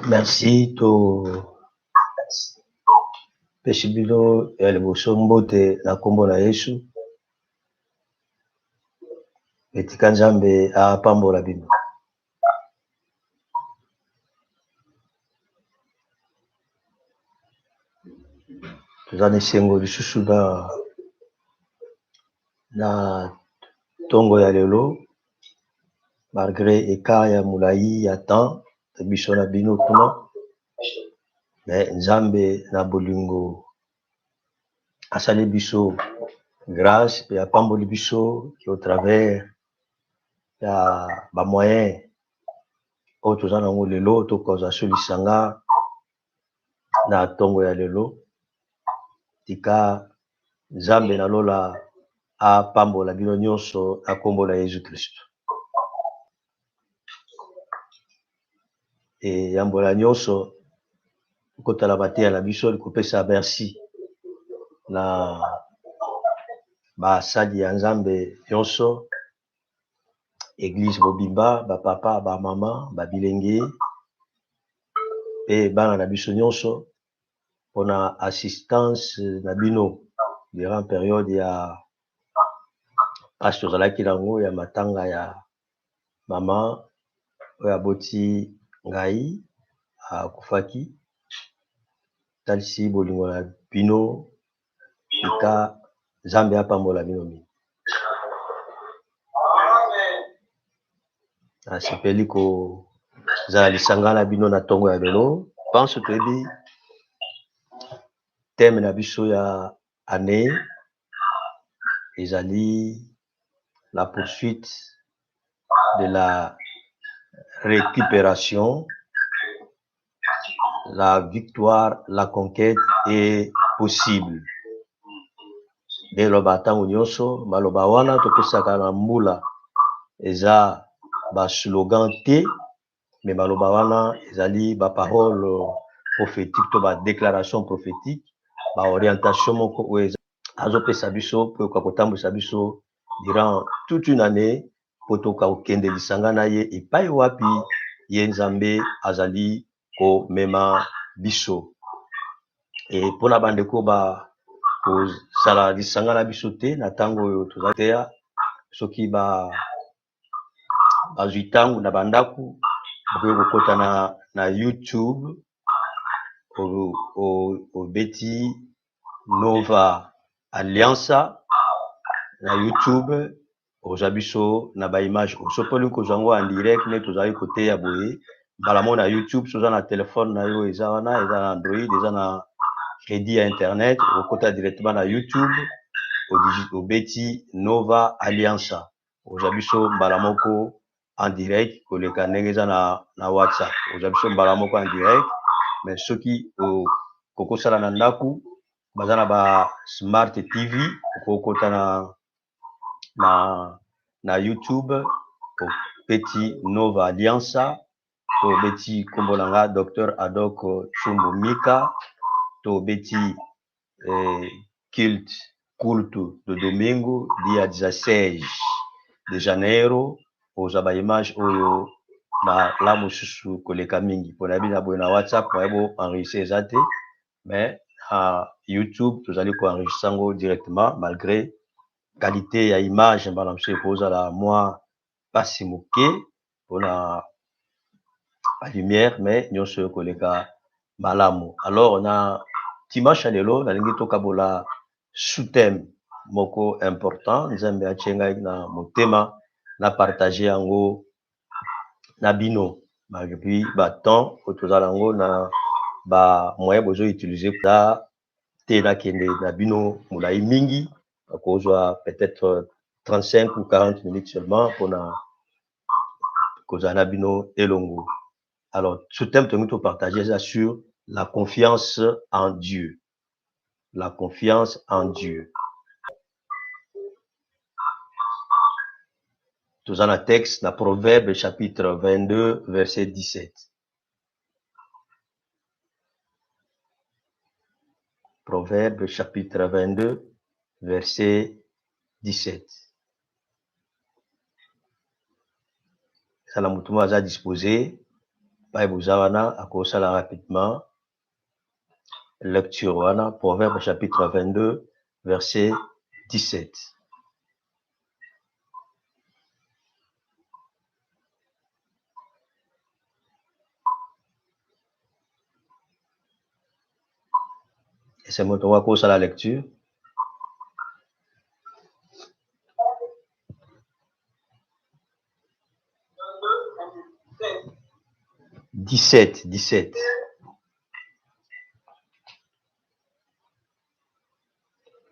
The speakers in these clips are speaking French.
Merci to peshibilo ya liboso mbote na kombo na Yesu etika Nzambe apambola bino. Tozana esengo lisusu na tongo ya lelo malgré eka ya mulai ya temps biso na bino kuna mais Nzambe na bolingo asali biso grâce pe apamboli biso au travers ya ba moyen oyo toza nango lelo tokoza solisanga na tongo ya lelo tika Nzambe na lola apambola bino nyonso na kombo na Yesu Kristo. E yambola nyonso kotala bateya na biso likopesa merci na basali ya Nzambe nyonso Église Bobimba, ba papa, ba mama, ba bilenge pe bana na biso nyonso pona assistance na bino durant période ya parce tozalaki nango ya matanga ya mama oyo aboti ngai akufaki talisi bolingo na bino tika Nzambe apambola bino mingi. Asepeli ko zala lisanga na bino na tongo ya lelo pense toyebi thème na biso ya année ezali la poursuite de la récupération, la victoire, la conquête est possible. Dès le batango nyonso maloba wana topesaka na mbula eza ba slogan te mais maloba wana ezali ba parole prophétique to ba déclaration prophétique ba orientation moko oyo azopesa biso po kokotambwisa biso durant toute une année po toka okende lisanga na ye epai wapi ye Nzambe azali ko mema biso. Et pona bandeko ba kozala lisanga na biso te na tango oyo tozateya soki bazwi tango na bandaku bokoki kokota na YouTube obeti Nova Alianza na YouTube oza biso na ba image osopoli kozango en direct ne tozali koteya boye mbala mo na YouTube soza na telefone na yo eza wana eza na Android eza na crédit ya internet okota directement na YouTube obeti Nova Alianza oza biso mbala moko en direct koleka ndenge eza na WhatsApp oza biso mbala moko en direct mais soki kokosala na ndaku baza na ba smart TV okokota na YouTube obeti Nova Alianza to obeti kombo nanga Dr Adok Chumbo Mika to obeti culte de domingo dia 16 de janeiro oza ba image oyo la mosusu koleka mingi pona bina boye na WhatsApp bo enregistrer eza te mais YouTube tozali ko enregistrer ngo directement malgré qualité ya image mbala mosusu ekozala mwa pasi moke mpona balumière mais nyonso oyo koleka malamu. Alors na dimanche ya lelo nalingi tokabola sous-thème moko important nzambe atie ngai na motema na partage yango na bino malgré batemps oyo tozala yango na bamoyen bozoutilize da te nakende na bino molai mingi akozwa peut-être 35 ou 40 minutes seulement mpona kozala na bino elongo. Alors ce thème que nous partager ça sur la confiance en Dieu. La confiance en Dieu. Tout dans le texte, dans Proverbe chapitre 22, verset 17. Proverbe chapitre 22, verset 17. Ça la moutouma a disposé. Bible Zawana a commencé rapidement. Lecture wana, Proverbe chapitre 22, verset 17. Et c'est mon tour à cause à la lecture. Dix-sept.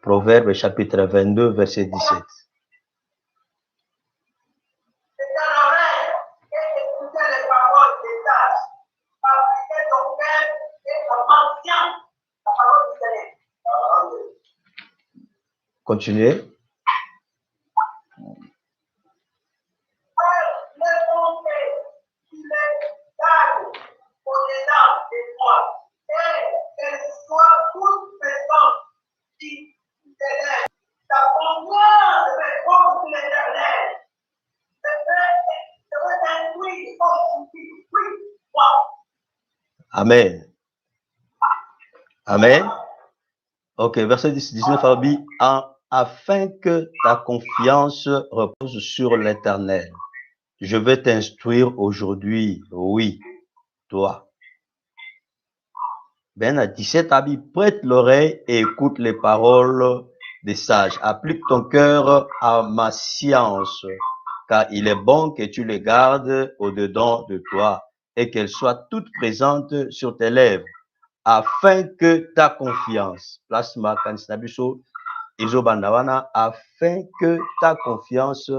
Proverbe chapitre 22, verset 17. Continuez. Amen. Amen. Ok, verset 19, afin que ta confiance repose sur l'Éternel. Je vais t'instruire aujourd'hui, oui, toi. Ben à 17, Abi, prête l'oreille et écoute les paroles des sages. Applique ton cœur à ma science, car il est bon que tu les gardes au-dedans de toi et qu'elles soient toutes présentes sur tes lèvres, afin que ta confiance, place ma kanisnabiso, isobandawana, afin que ta confiance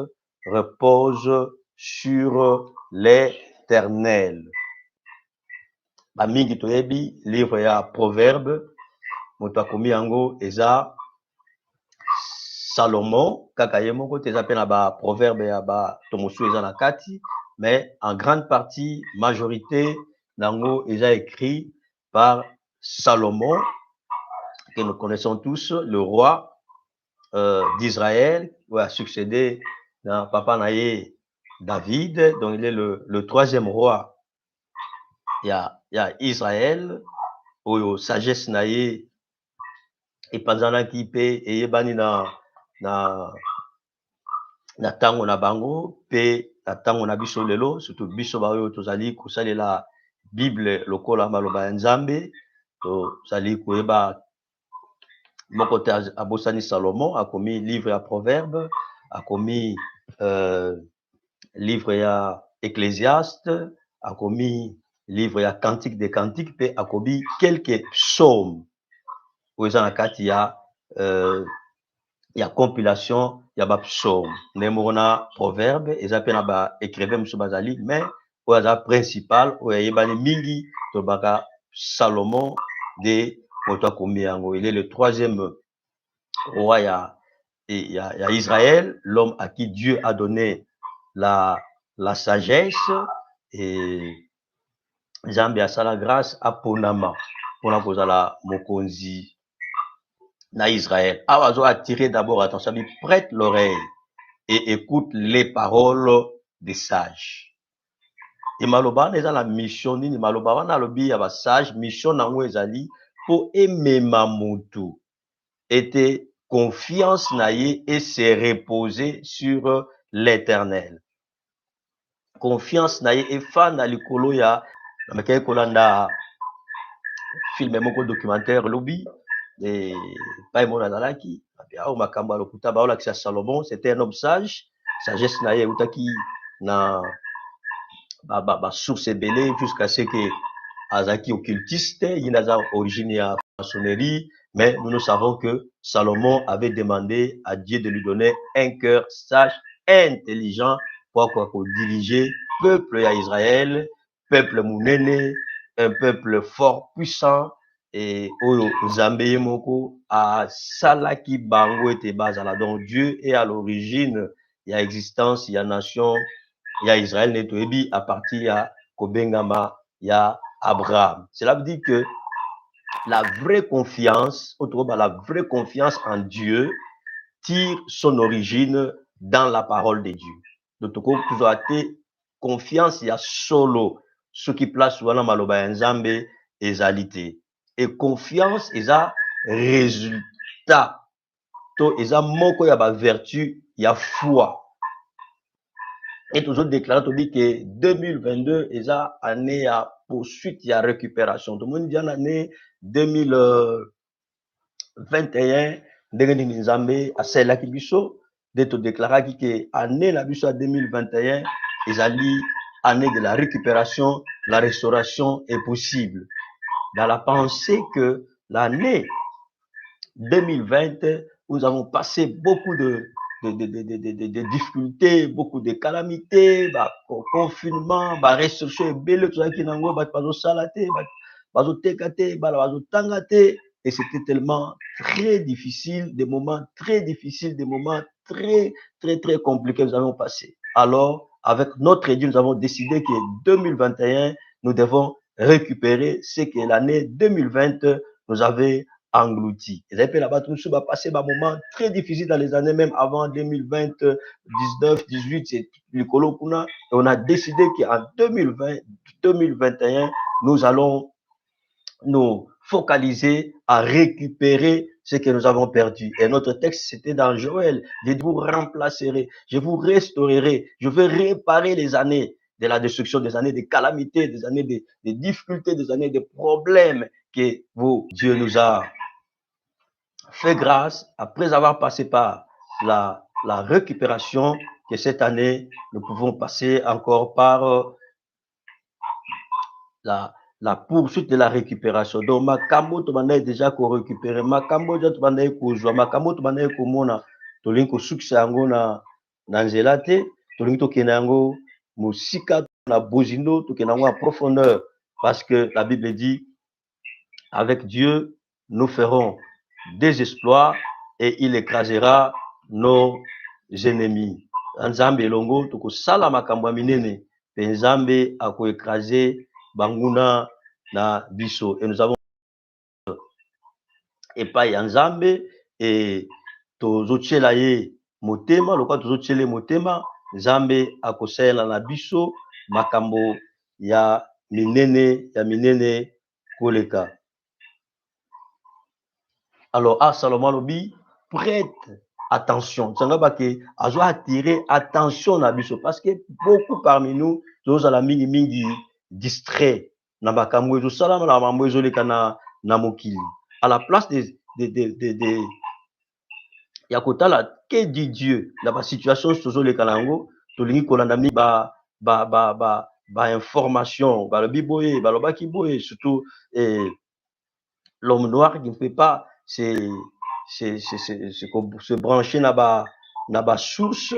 repose sur l'Éternel. Ba mingi toyebi livre ya Proverbe moto akomi yango eza Salomon kaka ye moko te eza pe na ba proverbe ya ba tomosu eza na kati mais en grande partie majorité nango eza écrit par Salomon que nous connaissons tous, le roi d'Israël qui a succédé dans papa naye David, donc il est le troisième roi. Il y a Israël, oyo sagesse na ye epanzanaki pe eyebani na tango na bango pe na tango na biso lelo surtout biso baoyo tozali kosalela Bible lokola maloba ya Nzambe tozali koyeba moko te abosani Salomon akomi livre ya Proverbe akomi livre ya Ecclésiaste akomi livre ya Cantique des Cantiques pe akomi quelques psaumes oyo eza na kati ya compilation ya ba psaume nde moko na Proverbe eza pe na ba écrivain mosusu bazali mais oyo aza principal oyo ayebani mingi tolobaka Salomon de moto akomi yango. Il est le troisième roi ya Israël, l'homme à qui Dieu a donné la sagesse et Nzambe asala grâce aponama pona kozala mokonzi na Israël. Awazo attirer d'abord attention, prête l'oreille et écoute les paroles des sages. Et maloba neza la mission nini maloba wana lobi ya ba sage mission nango ezali po emema mutu ete confiance naïe et se reposer sur l'Éternel. Confiance naïe et fan na likolo ya namekei kolanda film moko documentaire lobby et pas mon azalaki au makambo lokuta baola kisa Salomon, c'était un homme sage, sagesse naïe utaki na ba source ebele jusqu'à ce que azaki occultiste, il a origine ya maçonnerie, mais nous savons que Salomon avait demandé à Dieu de lui donner un cœur sage, intelligent pour diriger le peuple à Israël, peuple mounene, un peuple fort, puissant, et au Zambé moko à Salaki Bango et Bazala. Donc Dieu est à l'origine, il y a existence, il y a nation, il y a Israël Netoebi à partir à Kobengama, il y a Abraham. Cela veut dire que la vraie confiance, la vraie confiance en Dieu tire son origine dans la parole de Dieu. Donc, vous avez confiance, il y a solo, ce qui place wana maloba nzambe ezalité. Et confiance, il y a résultat. To, il y a moko ya ba vertu, il y a foi. Et toujours déclaré, on dit que 2022 est année à poursuite, il y a récupération. Tout le monde dit en année 2021, ndenge ni nzambe asalaki biso, de to déclaré que année la biso à 2021, ezali année de la récupération, la restauration est possible. Dans la pensée que l'année 2020, nous avons passé beaucoup de difficultés, beaucoup de calamités, confinement, restriction, et c'était tellement très difficile, des moments très difficiles, des moments très compliqués nous avons passé. Alors, avec notre Dieu, nous avons décidé que 2021, nous devons récupérer ce que l'année 2020 nous avait englouti. Et puis là-bas, tout ça va passer un moment très difficile dans les années, même avant 2020, 19, 18, c'est le Kolokuna. Et on a décidé qu'en 2020, 2021, nous allons nous focaliser à récupérer ce que nous avons perdu. Et notre texte, c'était dans Joël. Je vous remplacerai, je vous restaurerai, je vais réparer les années de la destruction, des années de calamité, des années de difficultés, des années de problèmes que Dieu nous a fait grâce après avoir passé par la récupération, que cette année, nous pouvons passer encore par la poursuite de la récupération. Donc, makambo to banda déjà ko récupérer, makambo to banda ko joa, makambo to banda ko mona, to lingi ko sukisa yango na nzela te, to lingi to kena yango musika na bozindo, to kena yango en profondeur, parce que la Bible dit, avec Dieu, nous ferons des exploits et il écrasera nos ennemis. Nzambe elongo to ko sala makambo minene, pe Nzambe ako écraser banguna na biso. Et nous avons epai ya Nzambe et tozotiela ye motema, lokwa tozotiela motema, Nzambe akosala na biso makambo ya minene koleka. Alors, Salomon lobi, prête attention. Ça va que azo attirer attention na biso parce que beaucoup parmi nous, nous ala mingi distrait na makambo ezo sala na makambo ezo leka na mokili. À la place de ya kotala que dit Dieu na ba situation sozo leka nango, to lingi kolanda mi ba information, ba lobi boye, ba lobaki boye, surtout l'homme noir qui ne fait pas se brancher na ba source,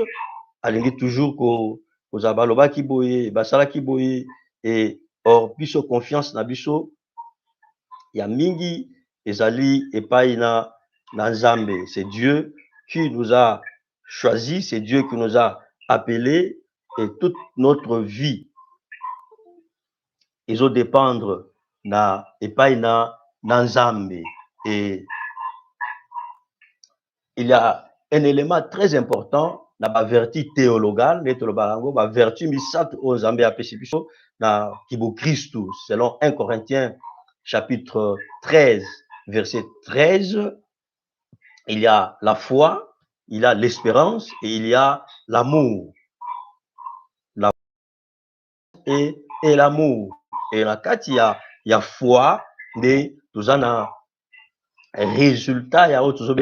alingi toujours ko kozaba lobaki boye, basala ki boye, et or biso confiance na biso ya mingi ezali epai na Nzambe. C'est Dieu qui nous a choisi, c'est Dieu qui nous a appelés, et toute notre vie ils ont dépendre na epai na Nzambe. Et il y a un élément très important dans la vertu théologale, la vertu misat aux Nzambe apesi biso na kibo Christou, selon 1 Corinthiens chapitre 13 verset 13. il y a la foi, il y a l'espérance et il y a l'amour. Et l'amour. Et là, quand il y a foi, mais tout un résultat, il y a autre chose,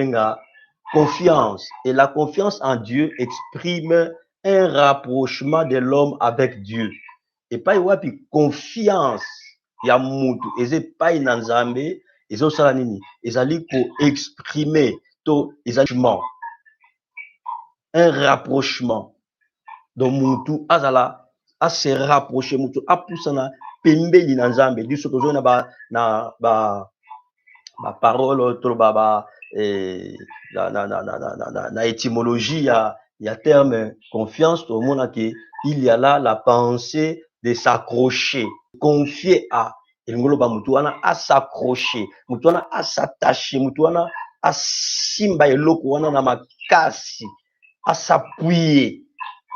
confiance. Et la confiance en Dieu exprime un rapprochement de l'homme avec Dieu. Et pas puis confiance, il y a mutu. Et c'est pas une nzambe, et c'est ça nini. Et ça dit pour exprimer, un rapprochement. Donc mutu, azala, à se rapprocher, mutu, à pousser na pembeli na nzambe. Du soto zo na parole, trop na étymologie, il y a terme confiance, tout le monde il y a là la pensée de s'accrocher, confier à, à s'accrocher, à s'attacher, à simba eloko wana na makasi, à s'appuyer.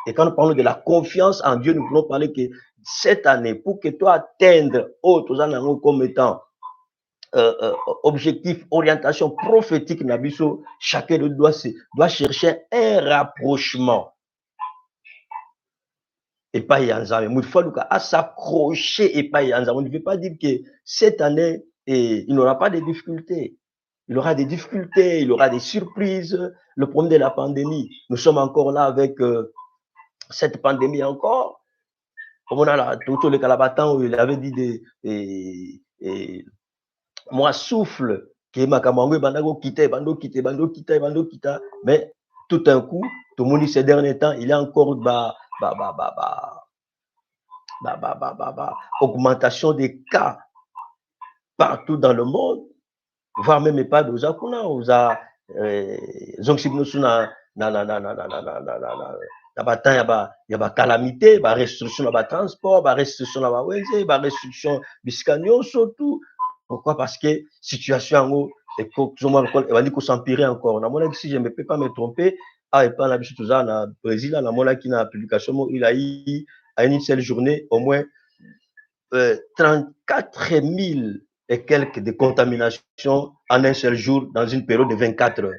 Et quand nous parlons de la confiance en Dieu, nous voulons parler que cette année, pour que toi atteindre autres comme étant objectif, orientation prophétique, Nabiso, chacun doit chercher un rapprochement. Et pas Yanzame. Il faut à s'accrocher et pas Yanzame. On ne veut pas dire que cette année, il n'aura pas de difficultés. Il aura des difficultés, il aura des surprises. Le problème de la pandémie, nous sommes encore là avec cette pandémie encore. Comme on a là, tout le Calabatan, il avait dit moi souffle que makamangwe bando quitter, mais tout un coup, tout le monde dit ces derniers temps, il y a encore augmentation des cas partout dans le monde, voire même pas aux akuna, aux a zongsibnosuna il y a calamité, restriction à transport, restriction à wenze, restriction biscanio surtout. Pourquoi? Parce que situation en haut, et que s'empirer encore. Si je ne peux pas me tromper, et pas la tout ça, na Brésil, na mona qui na publication, il a eu à une seule journée au moins 34 000 et quelques de contaminations en un seul jour dans une période de 24 heures.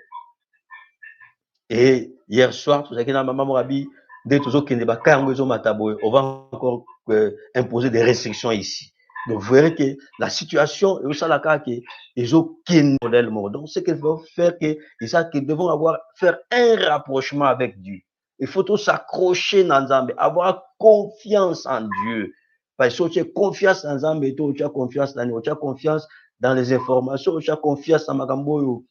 Et hier soir, on va encore imposer des restrictions ici. Donc, vous verrez que la situation est aussi la cas que ils ont qu'un modèle mort. Donc, ce qu'ils vont faire, qu'ils devront faire un rapprochement avec Dieu. Il faut tout s'accrocher dans Zambé, avoir confiance en Dieu. Parce que tu as confiance en Zambé, tu as confiance dans nous, tu as confiance dans les informations, tu as confiance en Magamboyo,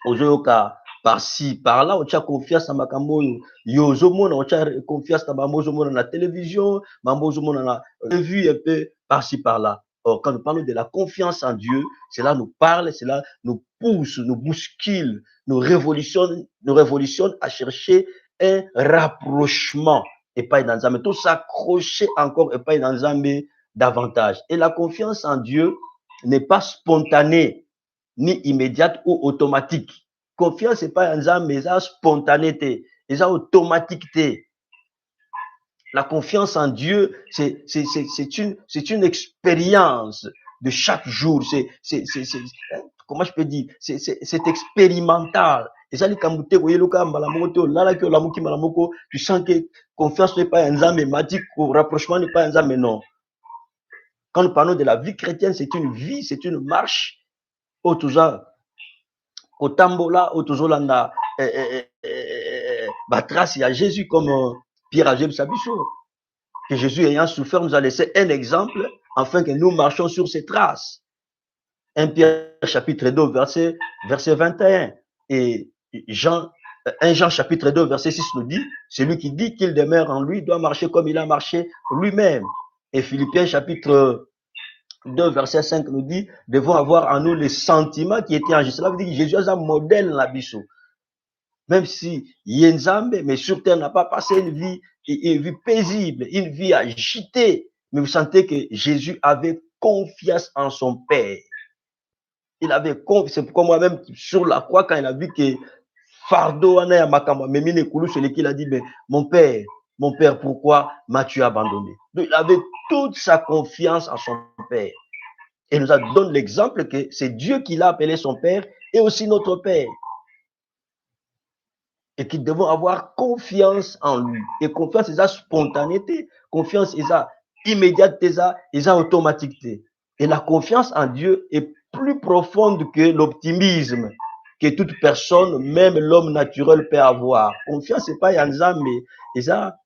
Ozoyoka, par-ci, par-là, tu as confiance en Magamboyo, Yozomona, tu as confiance dans Mamozomona na télévision, Mamozomona na revue un peu par-ci, par-là. Or, quand nous parlons de la confiance en Dieu, cela nous parle, cela nous pousse, nous bouscule, nous révolutionne à chercher un rapprochement et pas dans Zambé, tout s'accrocher encore et pas dans Zambé davantage. Et la confiance en Dieu n'est pas spontanée, ni immédiate ou automatique. Confiance n'est pas en Zambé, mais ça spontanéité, et ça automaticité. La confiance en Dieu, c'est une expérience de chaque jour. Comment je peux dire, c'est expérimental. Et ça, tu sens que confiance n'est pas un zame, rapprochement n'est pas un zame, non. Quand nous parlons de la vie chrétienne, c'est une vie, c'est une marche. Au tambola, au tozolanda, trace, il y a Jésus comme Pierre Agib Sabicho. Que Jésus ayant souffert nous a laissé un exemple afin que nous marchions sur ses traces. 1 Pierre chapitre 2 verset 21 et 1 Jean chapitre 2 verset 6 nous dit, celui qui dit qu'il demeure en lui doit marcher comme il a marché lui-même. Et Philippiens chapitre 2 verset 5 nous dit, devons avoir en nous les sentiments qui étaient en Jésus. Cela veut dire que Jésus est un modèle là biso. Même si Yenzambe, mais sur terre n'a pas passé une vie paisible, une vie agitée, mais vous sentez que Jésus avait confiance en son Père. Il avait confiance, c'est pourquoi moi-même, sur la croix, quand il a vu que fardeau, celui qui a dit, mais mon Père, pourquoi m'as-tu abandonné? Donc, il avait toute sa confiance en son Père. Et il nous a donné l'exemple que c'est Dieu qui l'a appelé son Père et aussi notre Père. et qui devons avoir confiance en lui. Et confiance, c'est sa spontanéité. Confiance, c'est sa immédiateté, c'est sa automaticité. Et la confiance en Dieu est plus profonde que l'optimisme que toute personne, même l'homme naturel, peut avoir. Confiance, c'est pas Yanzam, mais ça,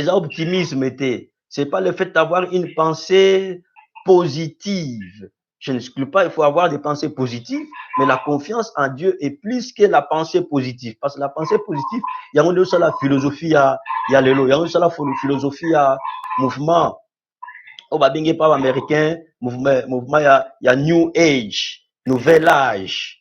optimisme était. C'est pas le fait d'avoir une pensée positive. Je n'exclus pas, il faut avoir des pensées positives, mais la confiance en Dieu est plus que la pensée positive. Parce que la pensée positive, il y a une seule philosophie, il y a l'élo, il y a une seule philosophie, il y a mouvement. Au babingé par américain, mouvement, il y a New Age, nouvel âge.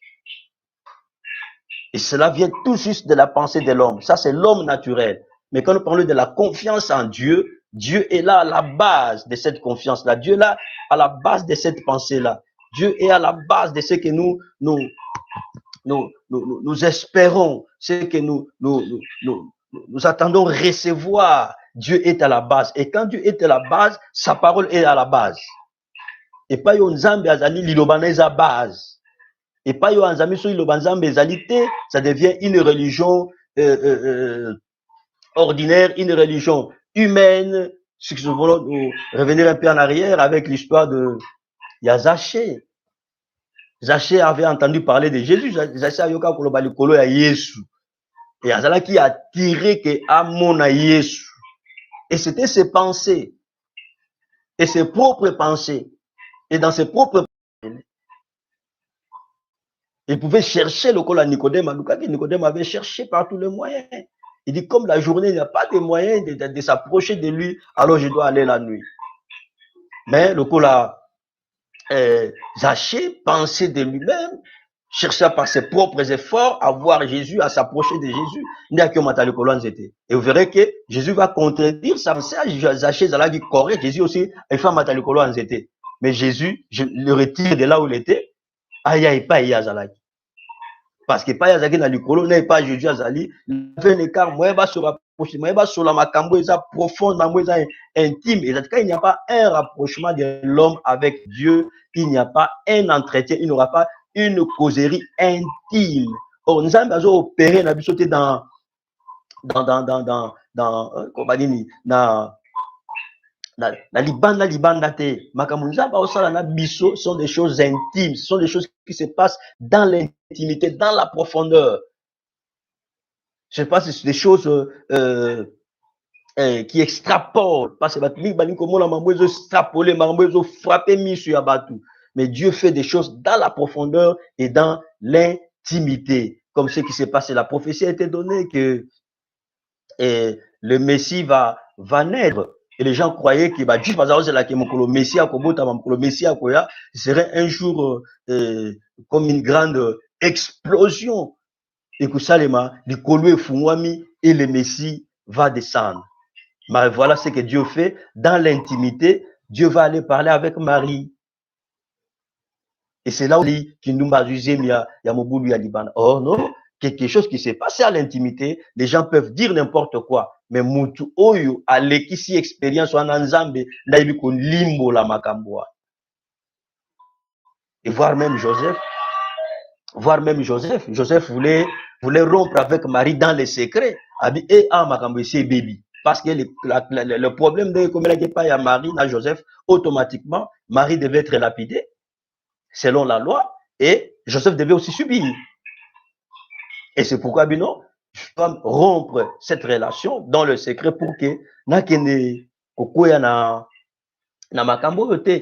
Et cela vient tout juste de la pensée de l'homme. Ça, c'est l'homme naturel. Mais quand nous parlons de la confiance en Dieu, Dieu est là à la base de cette confiance-là. Dieu est là à la base de cette pensée-là. Dieu est à la base de ce que nous espérons, ce que nous attendons recevoir. Dieu est à la base. Et quand Dieu est à la base, sa parole est à la base. Et pas yon nzambe azali lilobaneza base. Et pas yo anzami so ilobanzambe ezalité, ça devient une religion ordinaire, une religion humaine. Si nous voulons revenir un peu en arrière avec l'histoire de Zaché. Zaché avait entendu parler de Jésus. Zaché a yoka koloba likolo ya Yesu. Et Azala qui a tiré que amona Yesu. Et c'était ses pensées. Et ses propres pensées. Et dans ses propres pensées, il pouvait chercher le col à Nicodème. Nicodème avait cherché par tous les moyens. Il dit, comme la journée, il n'y a pas de moyen de s'approcher de lui, alors je dois aller la nuit. Mais le col a Zaché pensait de lui-même, cherchait par ses propres efforts à voir Jésus, à s'approcher de Jésus. Et vous verrez que Jésus va contredire ça. Zaché, Zalagi, correct. Jésus aussi, il fait Matalikolo en zété. Mais Jésus, je le retire de là où il était. Aïe, aïe, pas aïe, Zalagi. Parce que pas Yazaki na likolo n'est pas Jésus Azali, il fait un écart, moi, va se rapprocher, moi, va sur la macambo, profond, intime. Et il n'y a pas un rapprochement de l'homme avec Dieu, il n'y a pas un entretien, il n'y aura pas une causerie intime. Or, nous avons opéré, nous avons sauté dans, comment dire, la libanda te makamunza ba osala na biso sont des choses intimes, ce sont des choses qui se passent dans l'intimité, dans la profondeur. Je sais pas si c'est des choses qui extrapolent, parce que mais Dieu fait des choses dans la profondeur et dans l'intimité, comme ce qui s'est passé. La prophétie a été donnée que le Messie va naître. Et les gens croyaient que le Messie serait un jour comme une grande explosion. Et que Salema, et le Messie va descendre. Mais voilà ce que Dieu fait dans l'intimité. Dieu va aller parler avec Marie. Et c'est là où il dit qu'il nous a usé, il y a Moboulou, il y a Liban. Oh non, quelque chose qui s'est passé à l'intimité, les gens peuvent dire n'importe quoi. Mais Moutou Oyo, à l'équisi expérience, en Nzambe, là il y a limbo la makamboa. Et voir même Joseph. Joseph voulait rompre avec Marie dans les secrets. Et makambo c'est baby. Parce que le problème de comme il n'y a pas à Marie, à Joseph, automatiquement, Marie devait être lapidée selon la loi, et Joseph devait aussi subir. Et c'est pourquoi, Bino, je dois rompre cette relation dans le secret pour que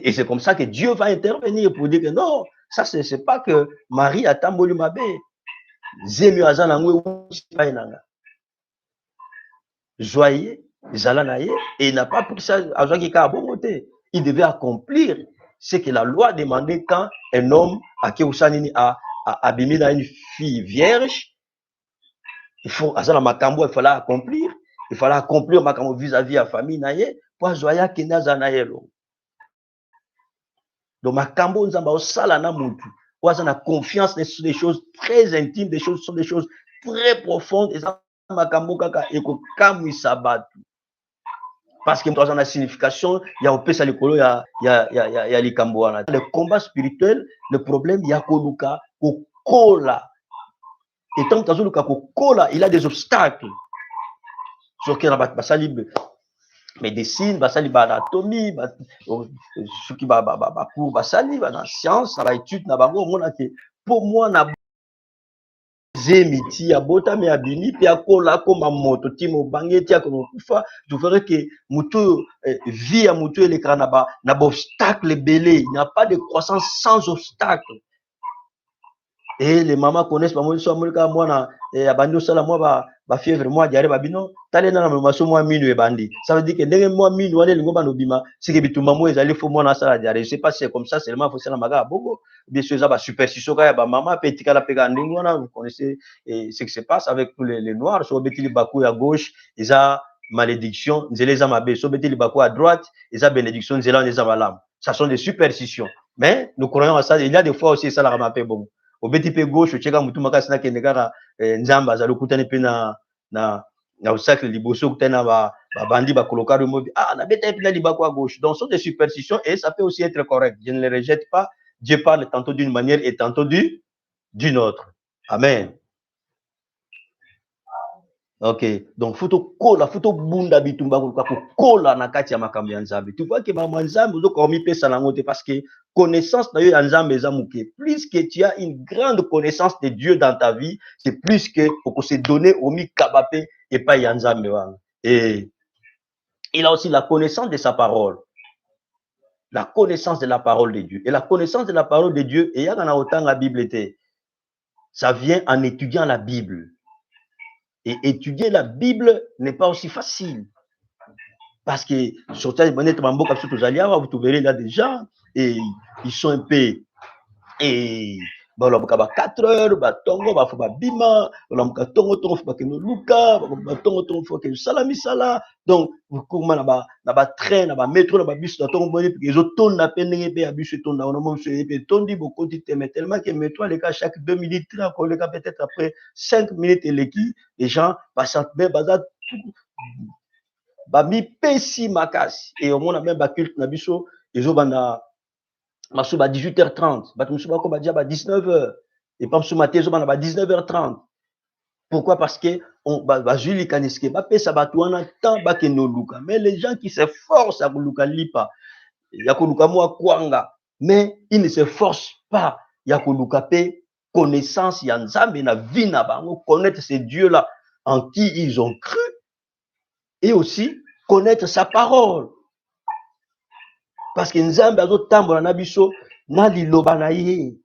et c'est comme ça que Dieu va intervenir pour dire que non, ça c'est pas que Marie a tamboli mabe. Joyeux, et il n'a pas pris ça à il devait accomplir ce que la loi demandait quand un homme a abîmé une fille vierge. Il fallait accomplir. Il fallait accomplir vis-à-vis de la famille pour joyer kenaza naelo. Donc makambo nzamba osala na mutu. On a confiance sur des choses très intimes, des choses sont des choses très profondes et ça makambo kaka eko kamwisa batu. Parce que dans la signification, il y a opesa likolo ya likambo wana. Le combat spirituel, le problème ya koluka kokola Et tant que il a des obstacles. Sur qui basali médecine, basali anatomie, ce qui pour basali na science, na étude na bango mona que pour moi na zemiti ya bota me abini pe akola koma moto timo bange tia ko kufa tu verrais que mutu vie ya mutu elekra na obstacle belé, il n'y a pas de croissance sans obstacle. Et les mamans connaissent pas moi so amulika mwana abandi osala moi ba fièvre moi diarrhée babino talena na maso moi minu ebandi, ça veut dire que ndenge moi minu wana lingo banobima c'est que bitumba moi ezali fo mwana sala diarrhée, je sais pas si c'est comme ça seulement faut sala maga bongo bien sûr ça ba superstition ka ya ba maman pe tikala pe ka ndenge wana, vous connaissez ce qui se passe avec tous les noirs so betili bakou à gauche eza malédiction nzela eza mabe, so betili bakou à droite eza bénédiction nzela eza malam, ça sont des superstitions, mais nous croyons à ça. Il y a des fois aussi ça la ramape bon obeti pe gauche cheka mutu makasi na kende kaka nzamba azali kutana pe na obstacle liboso kutana ba bandi ba koloka mo na beta pe na libako à gauche, donc ce sont des superstitions et ça peut aussi être correct, je ne les rejette pas. Dieu parle tantôt d'une manière et tantôt d'une autre. Amen. Ok, donc photo bunda bitumba ko kola na kati ya makambo ya nzambe. Tu vois que mama nzambe ozo komi pesa na ngote parce que connaissance na yo ya nzambe eza muke. Plus que tu as une grande connaissance de Dieu dans ta vie, c'est plus que pour se donner au mi kabape et pas ya nzambe wana. Et il a aussi la connaissance de sa parole. La connaissance de la parole de Dieu. Et la connaissance de la parole de Dieu, et il y a dans autant la Bible était. Ça vient en étudiant la Bible. Et étudier la Bible n'est pas aussi facile. Parce que sur cette monnaie, vous verrez là déjà, et ils sont un peu. Et bon, là, 4 heures, batongo, faut bima, là, tongo, faut que nous luka, tongo, faut que salami sala. Donc, comment na ba train, na ba métro, na ba bus, na tongo, ils ont tourné à peine, et à bus, on a même fait tondi, beaucoup de temps, tellement que métro, les cas, chaque 2 minutes, les cas, peut-être après 5 minutes, les gens passent bien, bazar, mi pesi makasi. Et au moins, même, culte, na biso, ils ont, Massou à 18h30, Batumsou Bako Badia à 19h, et Pamsou Matézo à 19h30. Pourquoi? Parce que on va Julie Kaniske, ça va tout en temps, luka. Mais les gens qui s'efforcent à luka lipa, yakoluka moi kwanga, mais ils ne s'efforcent pas, yakoluka pe connaissance yanzambe na vie na bango, connaître ces dieux-là en qui ils ont cru, et aussi connaître sa parole. Parce que Nzambe azo tambola na biso na liloba na ye.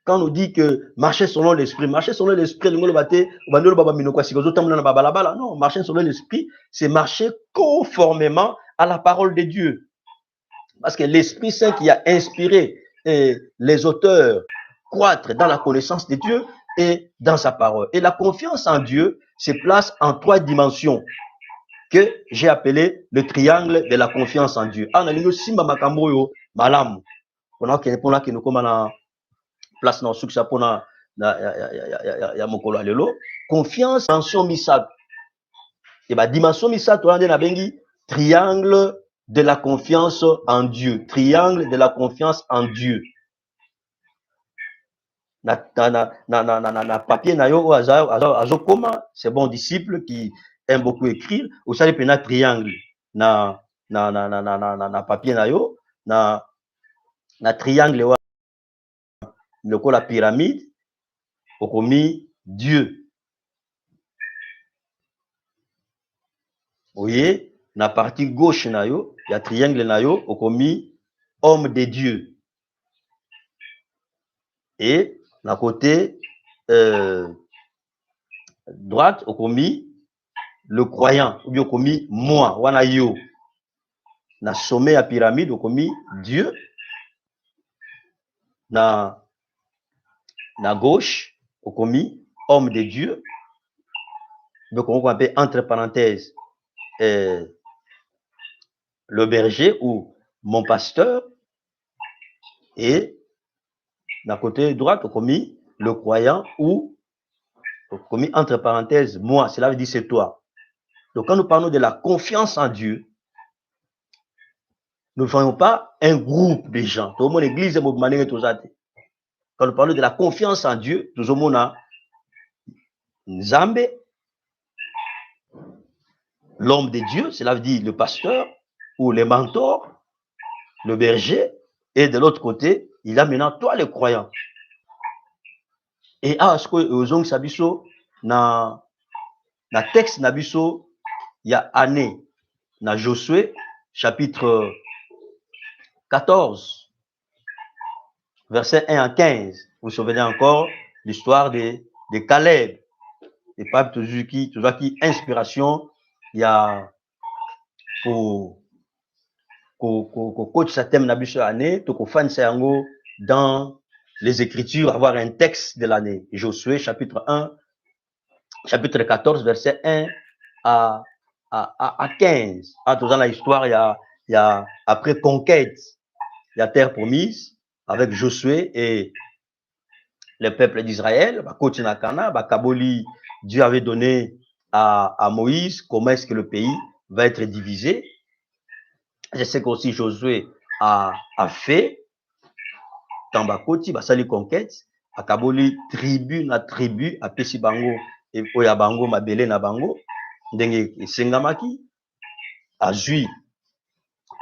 Quand on dit que marcher selon l'esprit, ngolo bate bandolo baba minoko si azo tambola na babalabala, non, marcher selon l'esprit, c'est marcher conformément à la parole de Dieu. Parce que l'Esprit Saint qui a inspiré les auteurs croître dans la connaissance de Dieu et dans sa parole. Et la confiance en Dieu se place en 3 dimensions que j'ai appelé le triangle de la confiance en Dieu. Simba makambo yo malamu. Pona que nous comme na place na succès pona ya mokolo alelo, confiance en son misato. Et ba dimension misato ande na bengi triangle de la confiance en Dieu. Triangle de la confiance en Dieu. Na papier na yo azo koma, c'est bon disciple qui aime beaucoup écrire, ou ça dépend triangle na papier na yo na triangle wa la pyramide okomi Dieu. Vous voyez, na partie gauche na yo, ya triangle na yo okomi homme de Dieu. Et na côté droite okomi le croyant, ou bien okomi moi, wana yo. Na sommet à pyramide okomi Dieu. Na gauche okomi homme de Dieu. Donc on appelle entre parenthèses le berger ou mon pasteur. Et na côté droite okomi le croyant ou okomi entre parenthèses moi, cela veut dire c'est toi. Donc quand nous parlons de la confiance en Dieu, nous ne voyons pas un groupe de gens. Tout le monde église quand nous parlons de la confiance en Dieu, nous avons Nzambe, l'homme de Dieu, cela veut dire le pasteur ou le mentor, le berger, et de l'autre côté, il a maintenant toi les croyants. Et à ce que ozong sabiso na texte nabiso il y a année na Josué chapitre 14 verset 1 à 15. Vous vous souvenez encore l'histoire de Caleb. Et pas toujours qui inspiration il y a pour coach sa thème nabiso année to ko fan yango dans les Écritures, avoir un texte de l'année. Josué, chapitre 14, verset 1 à 15. Ah, dans la histoire, il y a après conquête, il y a terre promise avec Josué et le peuple d'Israël. Kaboli, Dieu avait donné à Moïse comment est-ce que le pays va être divisé. Je sais qu'aussi Josué a fait Tambakoti, basali conquête, akaboli tribu na tribu, apesi bango, et oya bango, mabele na bango, ndenge esengamaki, azui,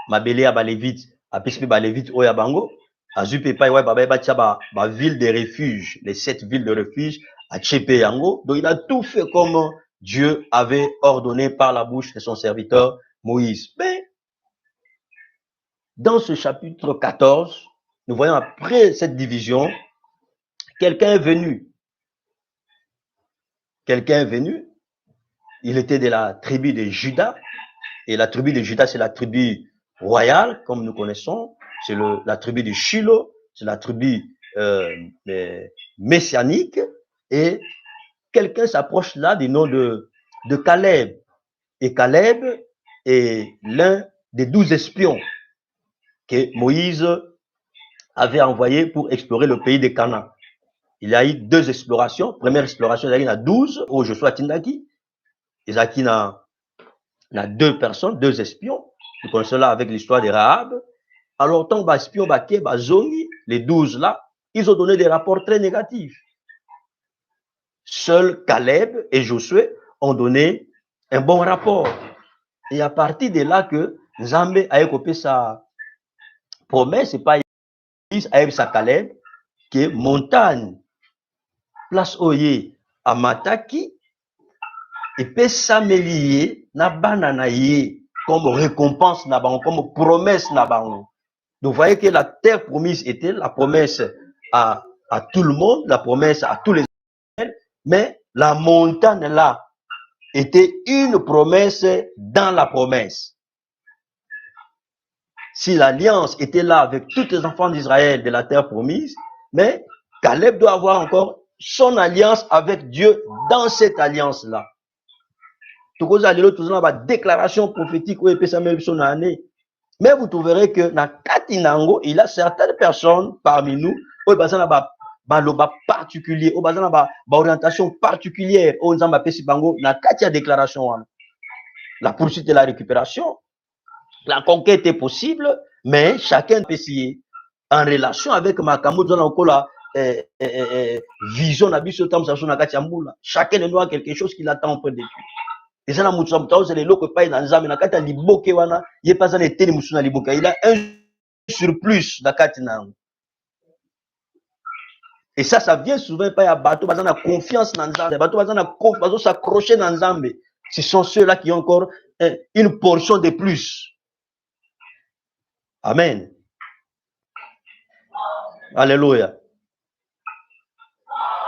mabele ya balevite, apesi balevite oya bango, azui pepa oya baba batia ba ville de refuge, les 7 villes de refuge, à Tchepe yango. Donc il a tout fait comme Dieu avait ordonné par la bouche de son serviteur Moïse. Mais dans ce chapitre 14, nous voyons après cette division, quelqu'un est venu. Il était de la tribu de Juda. Et la tribu de Juda, c'est la tribu royale, comme nous connaissons. C'est la tribu de Shiloh. C'est la tribu messianique. Et quelqu'un s'approche là du nom de Caleb. Et Caleb est l'un des 12 espions que Moïse avait envoyés pour explorer le pays de Canaan. Il y a eu 2 explorations. Première exploration, il y a eu 12, où Joshua Tindaki. Il y a eu 2 personnes, 2 espions. Nous connaissons là avec l'histoire de Rahab. Alors, tant que les espions, les 12 là, ils ont donné des rapports très négatifs. Seuls Caleb et Josué ont donné un bon rapport. Et à partir de là que Nzambe a écopé sa promesse, c'est pas avec sa Caleb, que montagne, place oye, à Mataki, et peut s'améliorer na banana ye comme récompense na bango, comme promesse na bango. Donc vous voyez que la terre promise était la promesse à tout le monde, la promesse à tous les hommes, mais la montagne là était une promesse dans la promesse. Si l'alliance était là avec tous les enfants d'Israël de la terre promise, mais Caleb doit avoir encore son alliance avec Dieu dans cette alliance là. Tout ça, la déclaration prophétique, mais vous trouverez que dans Katinango, il y a certaines personnes parmi nous, qui ont particulier, qui ont orientation particulière, déclaration. La poursuite et la récupération, la conquête est possible, mais chacun peut essayer en relation avec Makambo, la vision, chacun doit quelque chose qui l'attend auprès de Dieu. Et ça, c'est les locaux pas dans Nzambe, na kata liboke wana, il pas un été musuna liboke. Il a un surplus na katina. Et ça vient souvent pas à bateau, parce qu'on a confiance dans Nzambe. Bateau, parce qu'on a confiance, s'accrocher dans Nzambe. Ce sont ceux-là qui ont encore une portion de plus. Amen. Alléluia.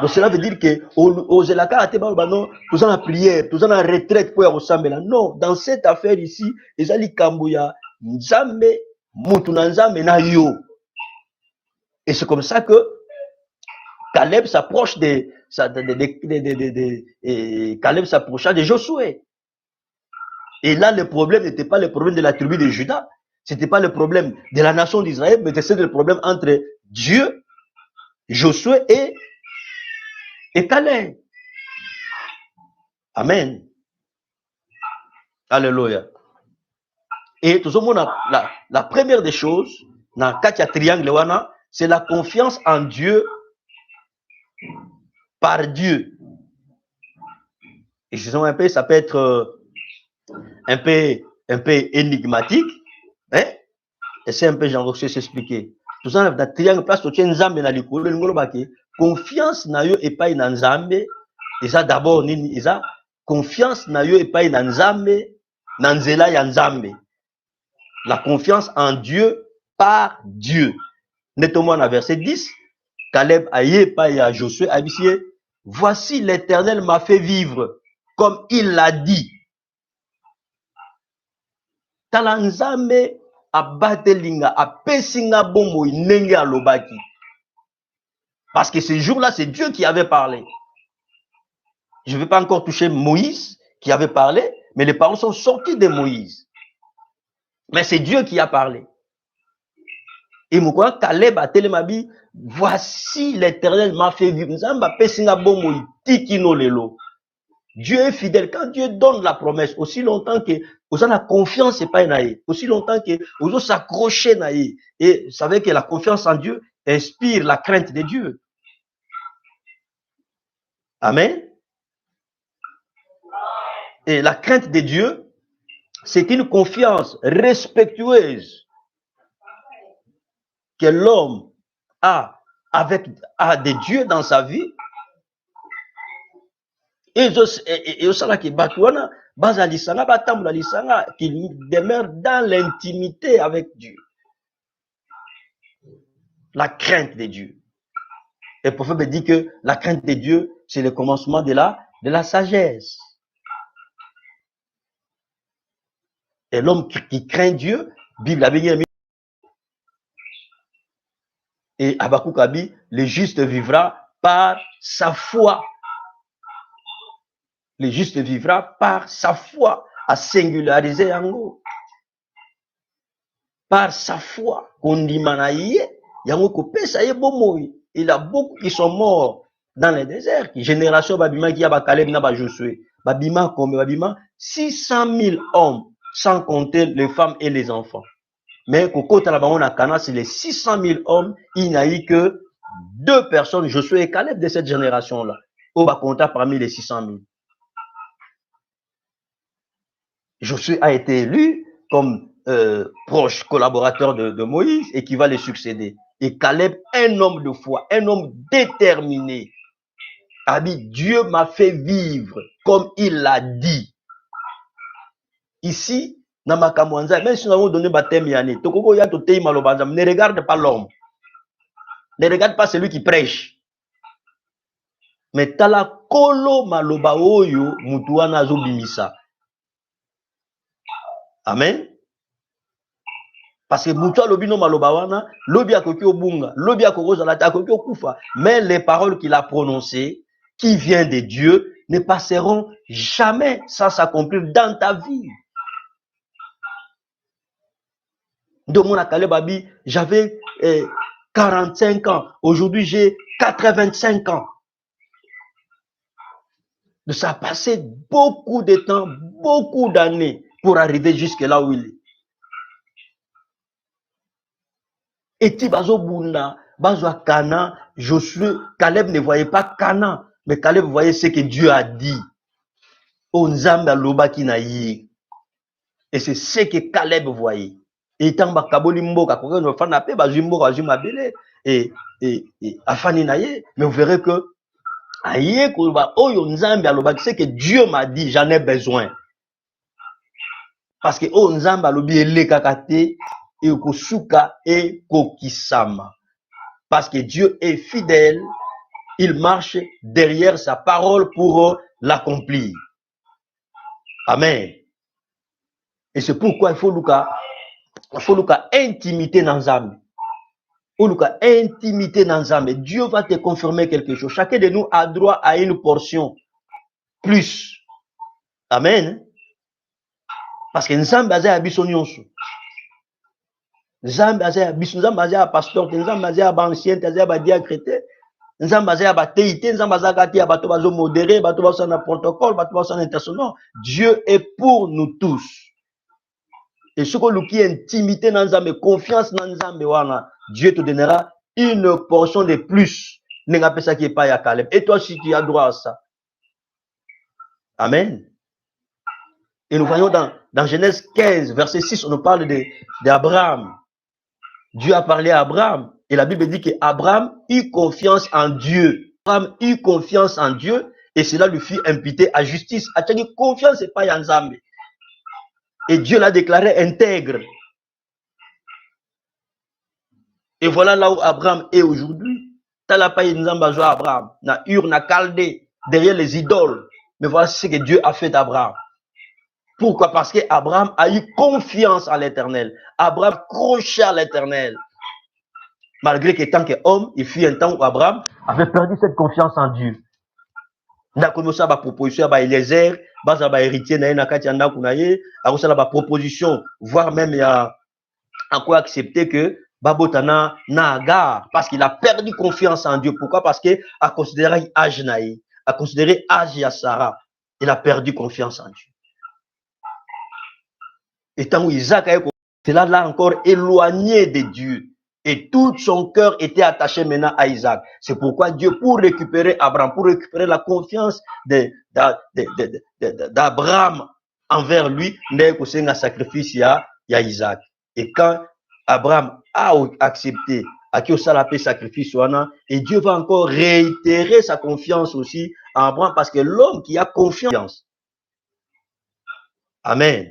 Donc cela veut dire que aux élaka tous en la prière, tous en la retraite pour ressembler. Non, dans cette affaire ici, les ali kambuya nzambe mutu na nzambe na yo. Et c'est comme ça que Caleb s'approche Caleb s'approcha de Josué. Et là, le problème n'était pas le problème de la tribu de Juda, c'était pas le problème de la nation d'Israël, mais c'était le problème entre Dieu, Josué et Caleb. Amen. Alléluia. Et tout le monde, la première des choses, dans le triangle, c'est la confiance en Dieu par Dieu. Excusez-moi un peu, ça peut être un peu énigmatique, hein? Et c'est un peu genre s'expliquer. Tout ça dans triangle place tu nzambe na likolo ngolo baki confiance na yo epai na nzambe eza d'abord nini eza confiance na yo epai na nzambe na nzela ya nzambe. La confiance en Dieu par Dieu. Nettement à verset 10, Caleb aye epai ya Josué abisie, voici l'Éternel m'a fait vivre comme il l'a dit. Tala nzambe abatelinga apesinga bombo ndenge alobaki. Parce que ce jour-là, c'est Dieu qui avait parlé. Je ne vais pas encore toucher Moïse qui avait parlé, mais les paroles sont sorties de Moïse. Mais c'est Dieu qui a parlé. Et pourquoi Caleb a telemabi, voici l'Éternel m'a fait vivre. Nzambe apesinga bombo tikino lelo. Dieu est fidèle. Quand Dieu donne la promesse, aussi longtemps que vous avez la confiance, c'est pas naïe. Aussi longtemps que vous s'accrochez naïe. Et vous savez que la confiance en Dieu inspire la crainte de Dieu. Amen. Et la crainte de Dieu, c'est une confiance respectueuse que l'homme a de Dieu dans sa vie. Et aussi qui batouana, bazalisanga, batamboula lisanga, qu'il demeure dans l'intimité avec Dieu. La crainte de Dieu. Et le prophète me dit que la crainte de Dieu, c'est le commencement de la sagesse. Et l'homme qui craint Dieu, Bible a bien. Et Habakkuk a dit, le juste vivra par sa foi. Le juste vivra par sa foi. À singulariser yango. Par sa foi. Kondimanaye, yango kopesa ye bomoyi. Il y a beaucoup qui sont morts dans le désert. Génération babima qui a Caleb na ba Josué. Babima comme babima 600 000 hommes, sans compter les femmes et les enfants. Mais Kokota la bango na Cana, c'est les 600 000 hommes, il n'y a eu que 2 personnes, Josué et Caleb de cette génération-là. Au bas compta parmi les 600 000. Josué a été élu comme proche collaborateur de Moïse et qui va le succéder. Et Caleb, un homme de foi, un homme déterminé, a dit, Dieu m'a fait vivre comme il l'a dit. Ici, même si nous avons donné baptême Yané, ne regarde pas l'homme. Ne regarde pas celui qui prêche. Mais tala kolo maloba oyo mutuana azobimisa. Amen. Parce que mutua lobino maloba wana, lobi akoki obunga, lobi akokoza la akoki okufa, mais les paroles qu'il a prononcées, qui viennent de Dieu, ne passeront jamais sans s'accomplir dans ta vie. De mon akale babi, j'avais 45 ans, aujourd'hui j'ai 85 ans. De ça a passé beaucoup de temps, beaucoup d'années pour arriver jusque là où il est. Et ti bazo bunda, bazo a Cana, Josué, Caleb ne voyait pas Cana, mais Caleb voyait ce que Dieu a dit. Onzambe aloba ki na yi. Et c'est ce que Caleb voyait. Et tant bakaboli mboka, quand on fait nape, bazu mboka, bazu mabele, et afani na ye, mais vous verrez que aye koba oyo nzambe aloba c'est que Dieu m'a dit j'en ai besoin. Parce que o nzambe alobi elekakate et kosuka et kokisama. Parce que Dieu est fidèle, il marche derrière sa parole pour l'accomplir. Amen. Et c'est pourquoi il faut Luka intimité dans l'âme. Il faut intimité dans l'âme. Dieu va te confirmer quelque chose. Chacun de nous a droit à une portion plus. Amen. Parce que nous basé à Bissonyonsu. Nous sommes basés à pasteur, nous sommes basés à ancien, nous sommes basés à chrétien, nous sommes basés à téité, nous sommes basés à bateau modéré, bateau basé à protocole, bateau basé à intercession. Dieu est pour nous tous. Et ce que nous qui intimité dans nous confiance dans nous, Dieu te donnera une portion de plus. N'est pas ça qui est pas à Caleb. Et toi aussi tu as droit à ça. Amen. Et nous voyons dans Genèse 15, verset 6, on nous parle d'Abraham. Dieu a parlé à Abraham. Et la Bible dit qu'Abraham eut confiance en Dieu. Abraham eut confiance en Dieu et cela lui fut imputé à justice. A-t-il confiance et pas en Zambé. Et Dieu l'a déclaré intègre. Et voilà là où Abraham est aujourd'hui. T'as pas Abraham, na Ur, na Chaldée, derrière les idoles. Mais voilà ce que Dieu a fait d'Abraham. Pourquoi? Parce qu'Abraham a eu confiance en l'Éternel. Abraham crochait à l'Éternel. Malgré que tant qu'homme, il fut un temps où Abraham avait perdu cette confiance en Dieu. D'accord, ça va proposition à Eliezer, ça va héritier na Katiana Kunaye, à ça va proposition, voire même il y a encore accepté que Babotana na Agar, parce qu'il a perdu confiance en Dieu. Pourquoi? Parce que à considérer âge naï, à considérer âge à Sarah, il a perdu confiance en Dieu. Et tant où Isaac a l'a encore éloigné de Dieu. Et tout son cœur était attaché maintenant à Isaac. C'est pourquoi Dieu, pour récupérer Abraham, pour récupérer la confiance d'Abraham envers lui, n'est qu'au un sacrifice, il y a Isaac. Et quand Abraham a accepté, à qui ça l'appelle sacrifice, et Dieu va encore réitérer sa confiance aussi en Abraham, parce que l'homme qui a confiance. Amen.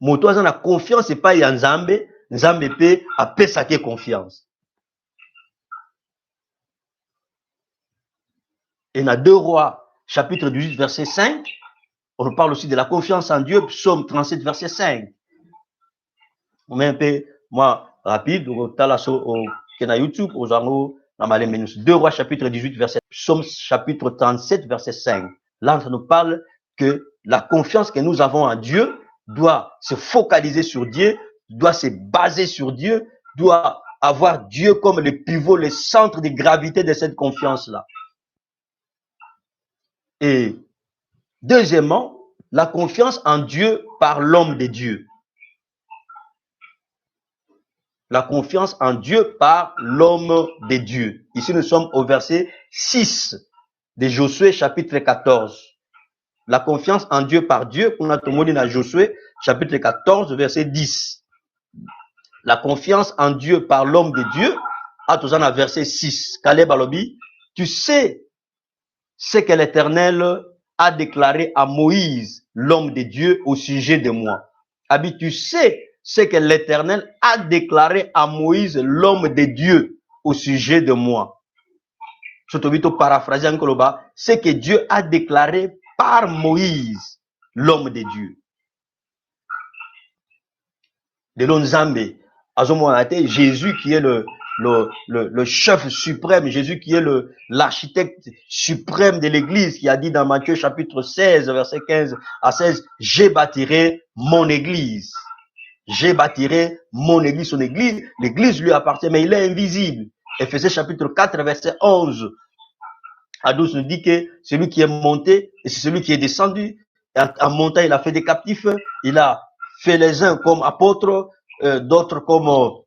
Moto a la confiance, c'est pas en Nzambe. Nzambe peut appeler sa confiance. Et dans 2 Rois, chapitre 18, verset 5, on nous parle aussi de la confiance en Dieu, psaume 37, verset 5. On met un peu, moi, rapide, au YouTube, aux anneaux, dans ma 2 Rois, chapitre 18, verset 5, psaume chapitre 37, verset 5. Là, ça nous parle que la confiance que nous avons en Dieu doit se focaliser sur Dieu, doit se baser sur Dieu, doit avoir Dieu comme le pivot, le centre de gravité de cette confiance-là. Et deuxièmement, la confiance en Dieu par l'homme de Dieu. La confiance en Dieu par l'homme de Dieu. Ici, nous sommes au verset 6 de Josué, chapitre 14. La confiance en Dieu par Dieu, qu'on a tombé dans Josué, chapitre 14, verset 10. La confiance en Dieu par l'homme de Dieu, à tous en verset 6. Caleb Alobi, tu sais ce que l'Éternel a déclaré à Moïse, l'homme de Dieu, au sujet de moi. Abi, tu sais ce que l'Éternel a déclaré à Moïse, l'homme de Dieu, au sujet de moi. Surtout, paraphraser en Koloba, ce que Dieu a déclaré par Moïse, l'homme de Dieu. De l'Onzambe, Jésus qui est le chef suprême, Jésus qui est l'architecte suprême de l'église, qui a dit dans Matthieu chapitre 16, verset 15 à 16, je bâtirai mon église. Je bâtirai mon église, son église. L'église lui appartient, mais il est invisible. Éphésiens chapitre 4, verset 11 à 12 nous dit que celui qui est monté et c'est celui qui est descendu. En montant, il a fait des captifs. Il a fait les uns comme apôtres, d'autres comme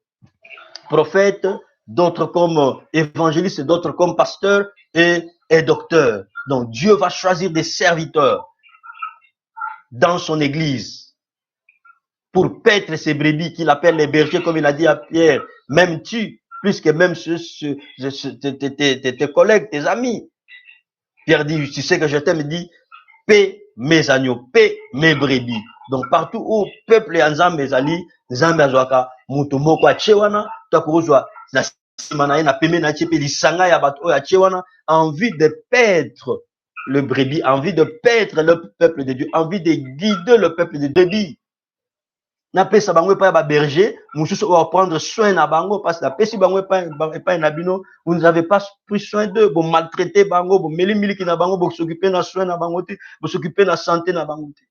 prophètes, d'autres comme évangélistes, d'autres comme pasteurs et docteurs. Donc Dieu va choisir des serviteurs dans son église pour paître ses brebis qu'il appelle les bergers, comme il a dit à Pierre. Même tu, plus que même tes collègues, tes amis. Pierre dit, tu sais que je t'aime, dit, paie mes agneaux, paie mes brebis. Donc partout où peuple est Nzambe ezali, Nzambe azwaka mutu moko achewana, takozwa na simana na peme na chepe lisanga ya bato achewana, envie de paître le brebis, envie de paître le peuple de Dieu, envie de guider le peuple de Dieu. Na pesa bango pa ba berger, mususu va prendre soin na bango parce que la pesi bango pa na bino, vous n'avez pas pris soin d'eux, vous maltraiter bango, vous melimiliki na bango, vous s'occuper na soin na bango te, vous s'occuper na santé na bango te.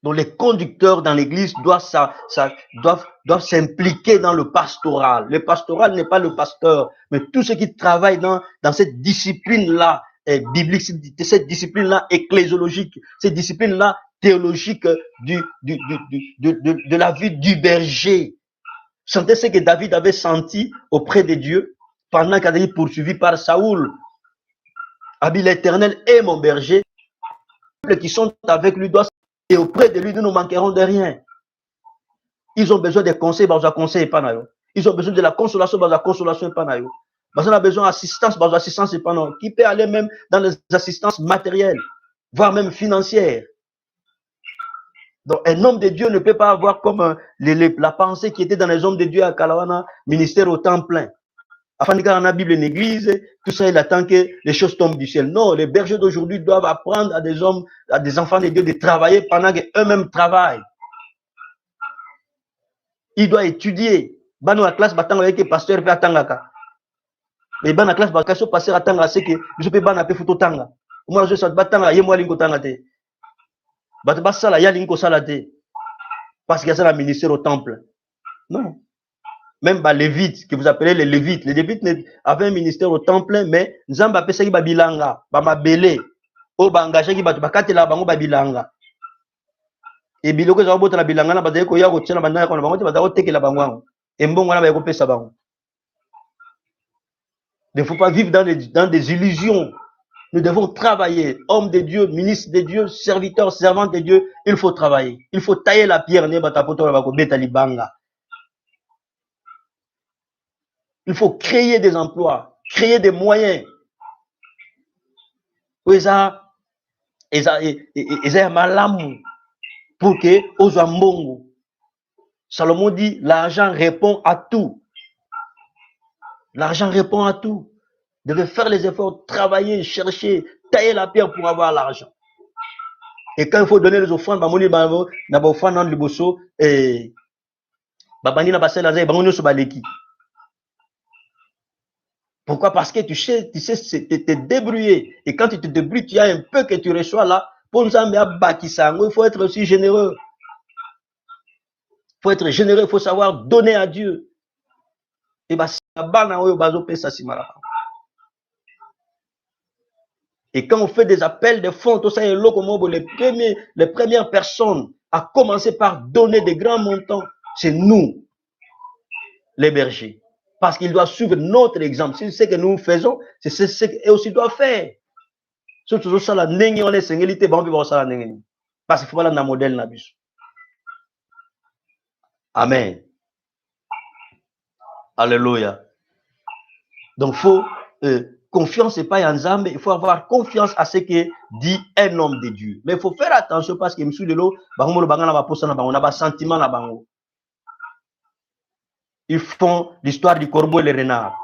Donc les conducteurs dans l'église doivent s'impliquer dans le pastoral. Le pastoral n'est pas le pasteur, mais tous ceux qui travaillent dans cette discipline-là biblique, cette discipline-là ecclésiologique, cette discipline-là théologique de la vie du berger. Sentez ce que David avait senti auprès de Dieu. pendant qu'il a été poursuivi par Saoul. Abi, l'Éternel est mon berger. Les qui sont avec lui doivent et auprès de lui, nous ne manquerons de rien. Ils ont besoin des conseils, bah, conseil pas nayo. Ils ont besoin de la consolation, bah, consolation pas nayo. Bah, on a besoin d'assistance, bah, assistance pas nayo. Qui peut aller même dans les assistances matérielles, voire même financières. Donc, un homme de Dieu ne peut pas avoir comme la pensée qui était dans les hommes de Dieu à Kalawana, ministère au temps plein. Afin de dans la Bible, une église, tout ça, il attend que les choses tombent du ciel. Non, les bergers d'aujourd'hui doivent apprendre à des hommes, à des enfants de Dieu de travailler pendant qu'eux-mêmes travaillent. Ils doivent étudier. Dans la classe, batang avec le pasteur fait attangaka. Mais dans la classe, batang pasteur attanga, c'est que je peux pas naper photo tanga. Moi, je sais batanga, yemwa lingo tangate. Batba sala, ya lingo salate. Parce qu'il y a ça la ministère au temple. Non. Même les Lévites, que vous appelez les Lévites. Les Lévites avaient un ministère au temple, mais Nzamba appelle ça qui babilanga, bamabele, o bangage qui bakate la bango babilanga. Et biloko za bota la bilanga na badaye ko ya ko tsena bandana ko na bango te badaye ko tekela bango. Et mbongo na ba ko pesa bango. Il ne faut pas vivre dans des illusions. Nous devons travailler. Hommes de Dieu, ministres de Dieu, serviteurs, servantes de Dieu, il faut travailler. Il faut tailler la pierre ne batapoto ba ko beta libanga. Il faut créer des emplois, créer des moyens. Eza malamu pour que ozambongo. Salomon dit l'argent répond à tout. L'argent répond à tout. Vous devez faire les efforts, travailler, chercher, tailler la pierre pour avoir l'argent. Et quand il faut donner les offrandes, bamoni babo na ba offrande dans le bosso et babani na basela za bango nyoso baleki. Pourquoi? Parce que tu sais te débrouiller. Et quand tu te débrouilles, tu as un peu que tu reçois là. Pour nous il faut être aussi généreux. Il faut être généreux, il faut savoir donner à Dieu. Et quand on fait des appels de fonds, tout ça, les premières personnes à commencer par donner des grands montants, c'est nous, les bergers. Parce qu'ils doivent suivre notre exemple. C'est ce que nous faisons, c'est ce qu'eux aussi doivent faire. Surtout ça, la nengi, on est singulité, bon, on va nengi. Parce qu'il faut pas la modèle nabus. Amen. Alléluia. Donc, il faut confiance et pas en Zambé. Il faut avoir confiance à ce que dit un homme de Dieu. Mais il faut faire attention parce que monsieur de l'eau, on a un sentiment là-bas. Ils font l'histoire du corbeau et le renard.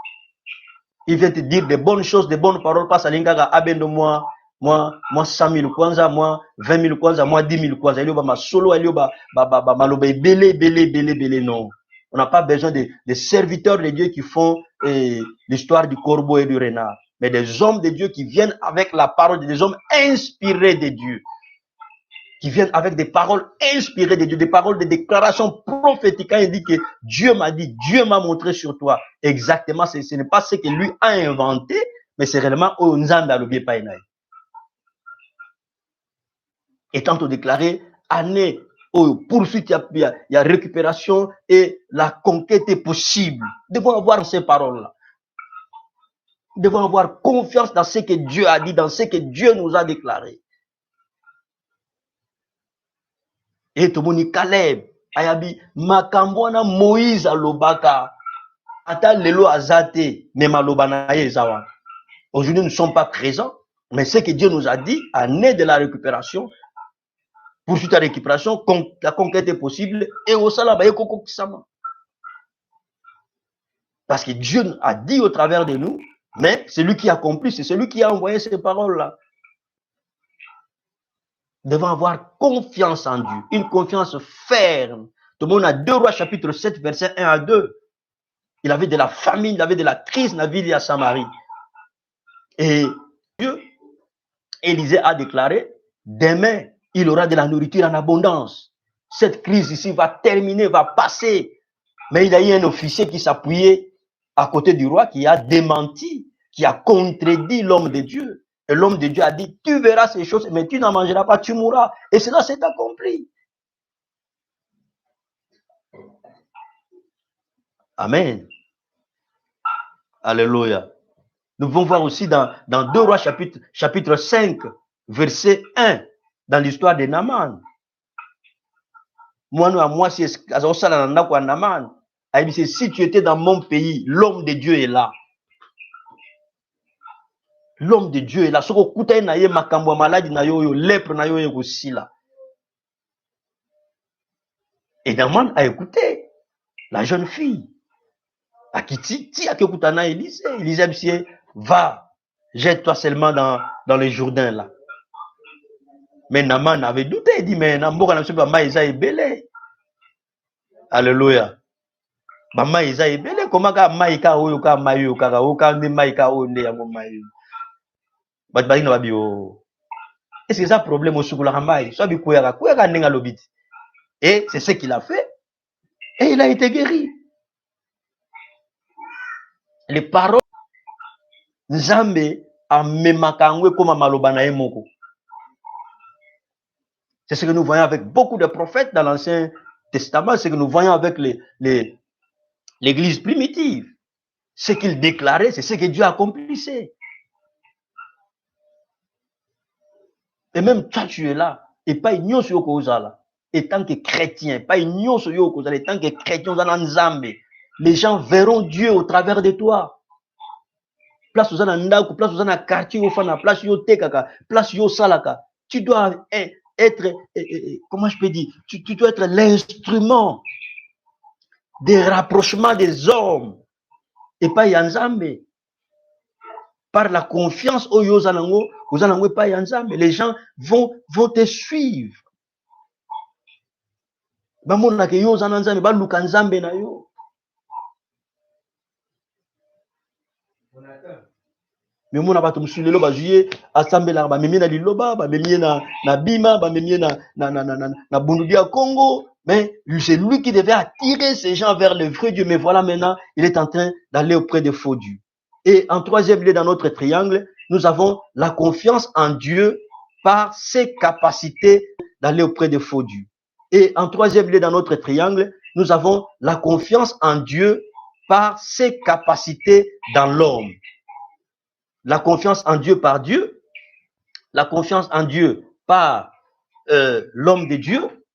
Ils viennent te dire des bonnes choses, des bonnes paroles. Pas à l'ingaga, abendo moi 100 000 kwanza, moi 20 000 kwanza, moi 10 000 kwanza. Il y a ma solo, il y a malobe, belé, non. On n'a pas besoin de serviteurs de Dieu qui font l'histoire du corbeau et du renard. Mais des hommes de Dieu qui viennent avec la parole, des hommes inspirés de Dieu. Qui viennent avec des paroles inspirées de Dieu, des paroles de déclaration prophétique. Quand il dit que Dieu m'a dit, Dieu m'a montré sur toi. Exactement, ce n'est pas ce que lui a inventé, mais c'est réellement au Nzamba le bien païnaï. Et tant déclaré, année, poursuite, il y a récupération et la conquête est possible. Nous devons avoir ces paroles-là. Nous devons avoir confiance dans ce que Dieu a dit, dans ce que Dieu nous a déclaré. Et tout le monde Caleb, ayabi, makambwana Moïse alobaka, ata lelo azate, mais malobana yezawa. Aujourd'hui, nous ne sommes pas présents, mais ce que Dieu nous a dit, année de la récupération, poursuite à la récupération, la conquête est possible, et au salaba koko kisama. Parce que Dieu a dit au travers de nous, mais c'est lui qui accomplit, c'est celui qui a envoyé ces paroles-là. Nous devons avoir confiance en Dieu, une confiance ferme. Tout le monde a 2 Rois chapitre 7, verset 1 à 2. Il avait de la famine, il avait de la crise dans la ville de Samarie. Et Dieu, Élisée a déclaré, demain, il aura de la nourriture en abondance. Cette crise ici va terminer, va passer. Mais il y a eu un officier qui s'appuyait à côté du roi, qui a démenti, qui a contredit l'homme de Dieu. Et l'homme de Dieu a dit, tu verras ces choses, mais tu n'en mangeras pas, tu mourras. Et cela s'est accompli. Amen. Alléluia. Nous pouvons voir aussi dans 2 Rois chapitre 5, verset 1, dans l'histoire de Naaman. Moi, si tu étais dans mon pays, l'homme de Dieu est là. L'homme de Dieu est là. Et Naaman a écouté la jeune fille. Élisée, va, jette-toi seulement dans les Jourdains là. Mais Naaman avait douté, il dit, mais alléluia. Comment est-ce que ça problème au et c'est ce qu'il a fait. Et il a été guéri. Les paroles Nzambe amemakangwe comme malobana emoko. C'est ce que nous voyons avec beaucoup de prophètes dans l'Ancien Testament, c'est ce que nous voyons avec l'Église primitive. Ce qu'ils déclaraient, c'est ce que Dieu accomplissait. Et même quand tu es là, et pas ignon sur Kozala, et tant que chrétien, pas ignon sur Kozala, et tant que chrétien dans Nzambe, les gens verront Dieu au travers de toi. Place aux ndako, place aux quartier, au fana, place yo tekaka, place yo salaka. Tu dois être, comment je peux dire, tu dois être l'instrument des rapprochements des hommes et pas Yanzambe. Par la confiance au Yozanango, Yozanango pas Yanzambe. Les gens vont te suivre. Bamona ke Yozananzambe, ba lukanzambe na yo. Mais mon abato musulelo ba juye assemblée là ba memie na liloba ba memie na bima ba memie na bundudia Congo, mais c'est lui qui devait attirer ces gens vers le vrai Dieu, mais voilà maintenant il est en train d'aller auprès des faux dieux. Et en troisième lieu dans notre triangle, nous avons la confiance en Dieu par ses capacités d'aller auprès des faux dieux. Et en troisième lieu dans notre triangle, nous avons la confiance en Dieu par ses capacités dans l'homme. La confiance en Dieu par Dieu, la confiance en Dieu par l'homme de Dieu,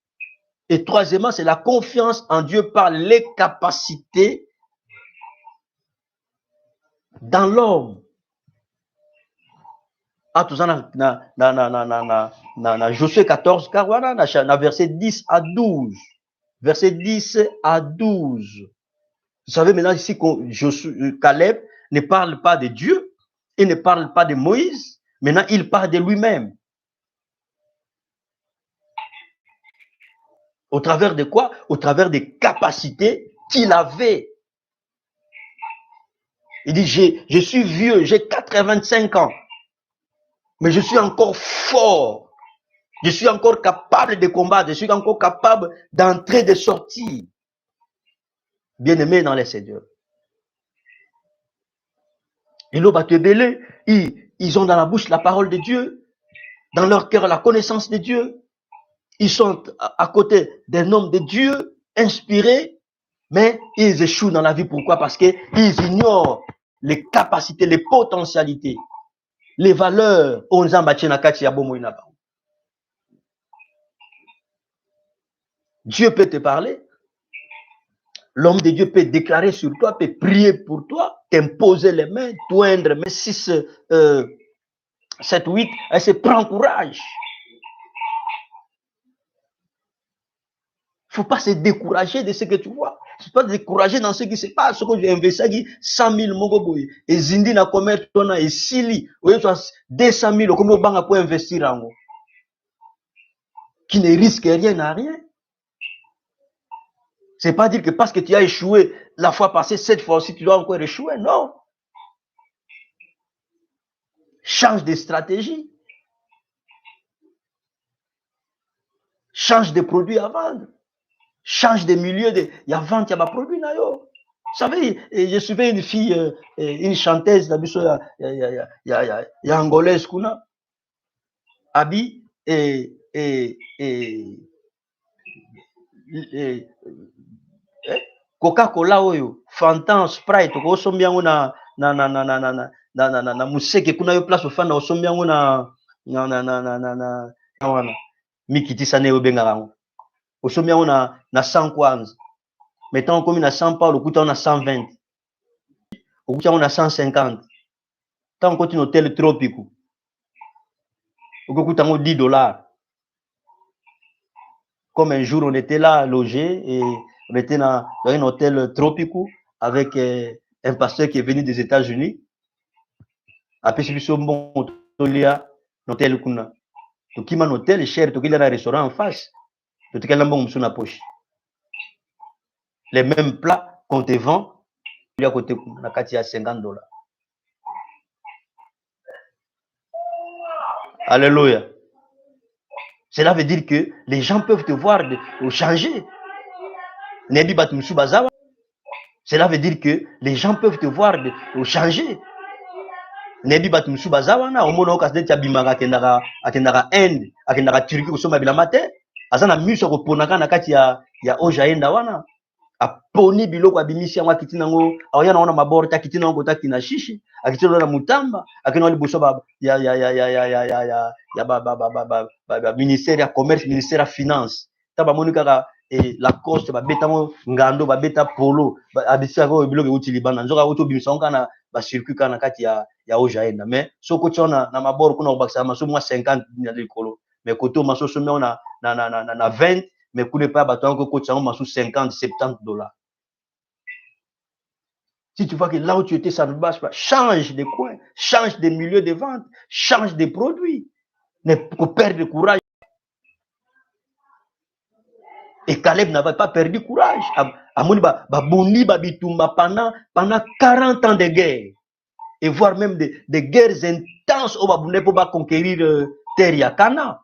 et troisièmement, c'est la confiance en Dieu par les capacités dans l'homme. Ah, tout ça na Josué 14, na verset 10 à 12. Verset 10 à 12. Vous savez maintenant ici que Caleb ne parle pas de Dieu, il ne parle pas de Moïse, maintenant il parle de lui-même. Au travers de quoi? Au travers des capacités qu'il avait. Il dit, je suis vieux, j'ai 85 ans, mais je suis encore fort. Je suis encore capable de combattre, je suis encore capable d'entrer et de sortir. Bien-aimés dans les Seigneurs. Ils ont dans la bouche la parole de Dieu, dans leur cœur la connaissance de Dieu. Ils sont à côté d'un homme de Dieu, inspiré, mais ils échouent dans la vie. Pourquoi? Parce qu'ils ignorent les capacités, les potentialités, les valeurs. Dieu peut te parler. L'homme de Dieu peut déclarer sur toi, peut prier pour toi, t'imposer les mains, toindre, mais 6, 7, 8, elle se prend courage. Il ne faut pas se décourager de ce que tu vois. Il ne faut pas se décourager dans ce qui se passe. Ce que j'ai investi, 100 000 mogoboy. Et Zindi na commerce, et Sili, 200 000, comment on peut investir en haut? Qui ne risque rien à rien. C'est pas dire que parce que tu as échoué la fois passée, cette fois-ci, tu dois encore échouer. Non. Change de stratégie. Change de produit à vendre. Change de milieu. Il y a vente, il y a ma produit. Vous savez, je suivais une fille, une chanteuse, il y a angolaise, Abi, Coca-Cola, Fanta, Sprite, na museke kuna yo place ofanda osombi yango na wana mikitisa ne obengaka yango osombi yango na 100 kwanza metant okomi na 100 pa lokuta yango na 120 okuti yango na 150 tant okoti na hôtel tropico okokuta yango 10 $. Comme un jour on était là logé et on était dans un hôtel tropico avec un pasteur qui est venu des États-Unis. Après c'est biso bon tolia hôtel kuna. Tokima hôtel cher tokila na restaurant en face. Tokila bon musu na poche. Les mêmes plats qu'on te vend, il y a côté na kati ya $50. Alléluia. Cela veut dire que les gens peuvent te voir changer. Nebi batumsu bazawa. Cela veut dire que les gens peuvent te voir changer. Nebi batumsu bazawa na omona okasde tia bimaka akendaka Inde, akendaka Turquie kosoma bilama te. Azana miso koponaka na kati ya ojaenda wana. Aponi biloko abimisi yango akiti nango aoya na wana mabord akiti nango kota kina shishi akiti na mutamba akina liboso ba ya ministère ya commerce ministère ya finance taba monika la coste ba betango ngando ba beta polo abisa ko biloko uti libana nzoka uto bimisa onka na ba circuit kana kati ya ojaenda mais soko tiona na mabord kuna obakisa maso mwa 50 na likolo mais koto maso somo na 20 mais coulez pas bâton que coach en sous 50, $70. Si tu vois que là où tu étais, ça ne marche pas, change de coin, change de milieu de vente, change de produits. Ne pas perdre courage. Et Caleb n'avait pas perdu courage. Pendant 40 ans de guerre. Et voire même des guerres intenses au Babouné pour conquérir terre Yakana.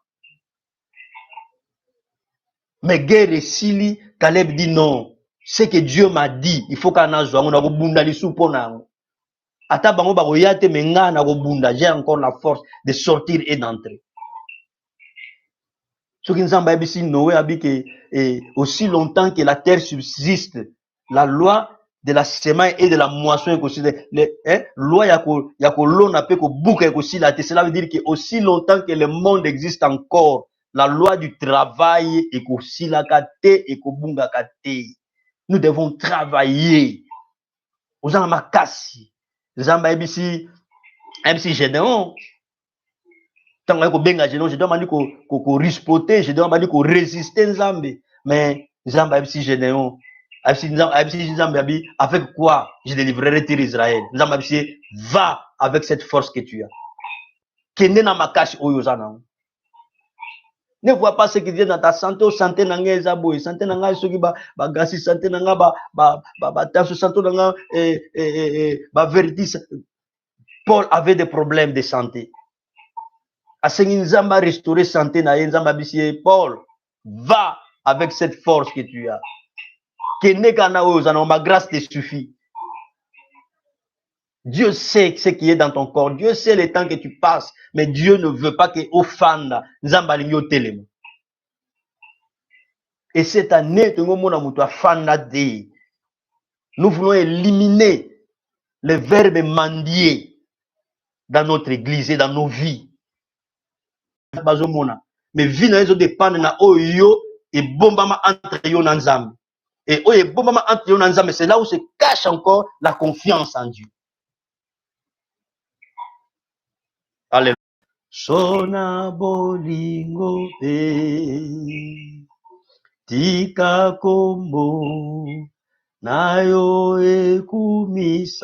Mais guerre et Sili, Caleb dit non. Ce que Dieu m'a dit, il faut qu'on a joué, on a rebunda les soupona. Ata bango ba royate menga na rebunda, j'ai encore la force de sortir et d'entrer. Ce qui nous a dit Noé a dit que aussi longtemps que la terre subsiste, la loi de la semaille et de la moisson est considérée. Loi yako lona pe ko bouka aussi la terre. Cela veut dire que aussi longtemps que le monde existe encore, la loi du travail est aussi la kate et ko bunga kate. Nous devons travailler. Aux gens makasi. Les gens MC Gédéon. Tant que benga Gédéon, je dois m'en dire qu'on rispoter, je dois m'en dire qu'on résister Nzambe. Mais Nzambe MC Gédéon. MC Nzambe avec quoi je délivrerai tir Israël. Nzambe MC va avec cette force que tu as. Kende na makasi oyozana. Ne vois pas ce qui vient dans ta santé, santé nanga ezaboy, santé nanga soki ba gasi, santé nanga ba tension, santé nanga ba vertige. Paul avait des problèmes de santé. Asengi Nzamba restaurer santé na Nzamba bisie Paul, va avec cette force que tu as. Kene kana ozana, ma grâce te suffit. Dieu sait ce qui est dans ton corps. Dieu sait le temps que tu passes. Mais Dieu ne veut pas que ofanda. Nzamba lingi otelema. Et cette année, nous voulons éliminer le verbe mendier dans notre église et dans nos vies. Mais vie na ezo dépendre na oyo et bombama entre yo na Nzambe. Et oyo bombama entre yo na Nzambe, c'est là où se cache encore la confiance en Dieu. Alléluia. Sona bolingo pe tika kombo nayo ekumisama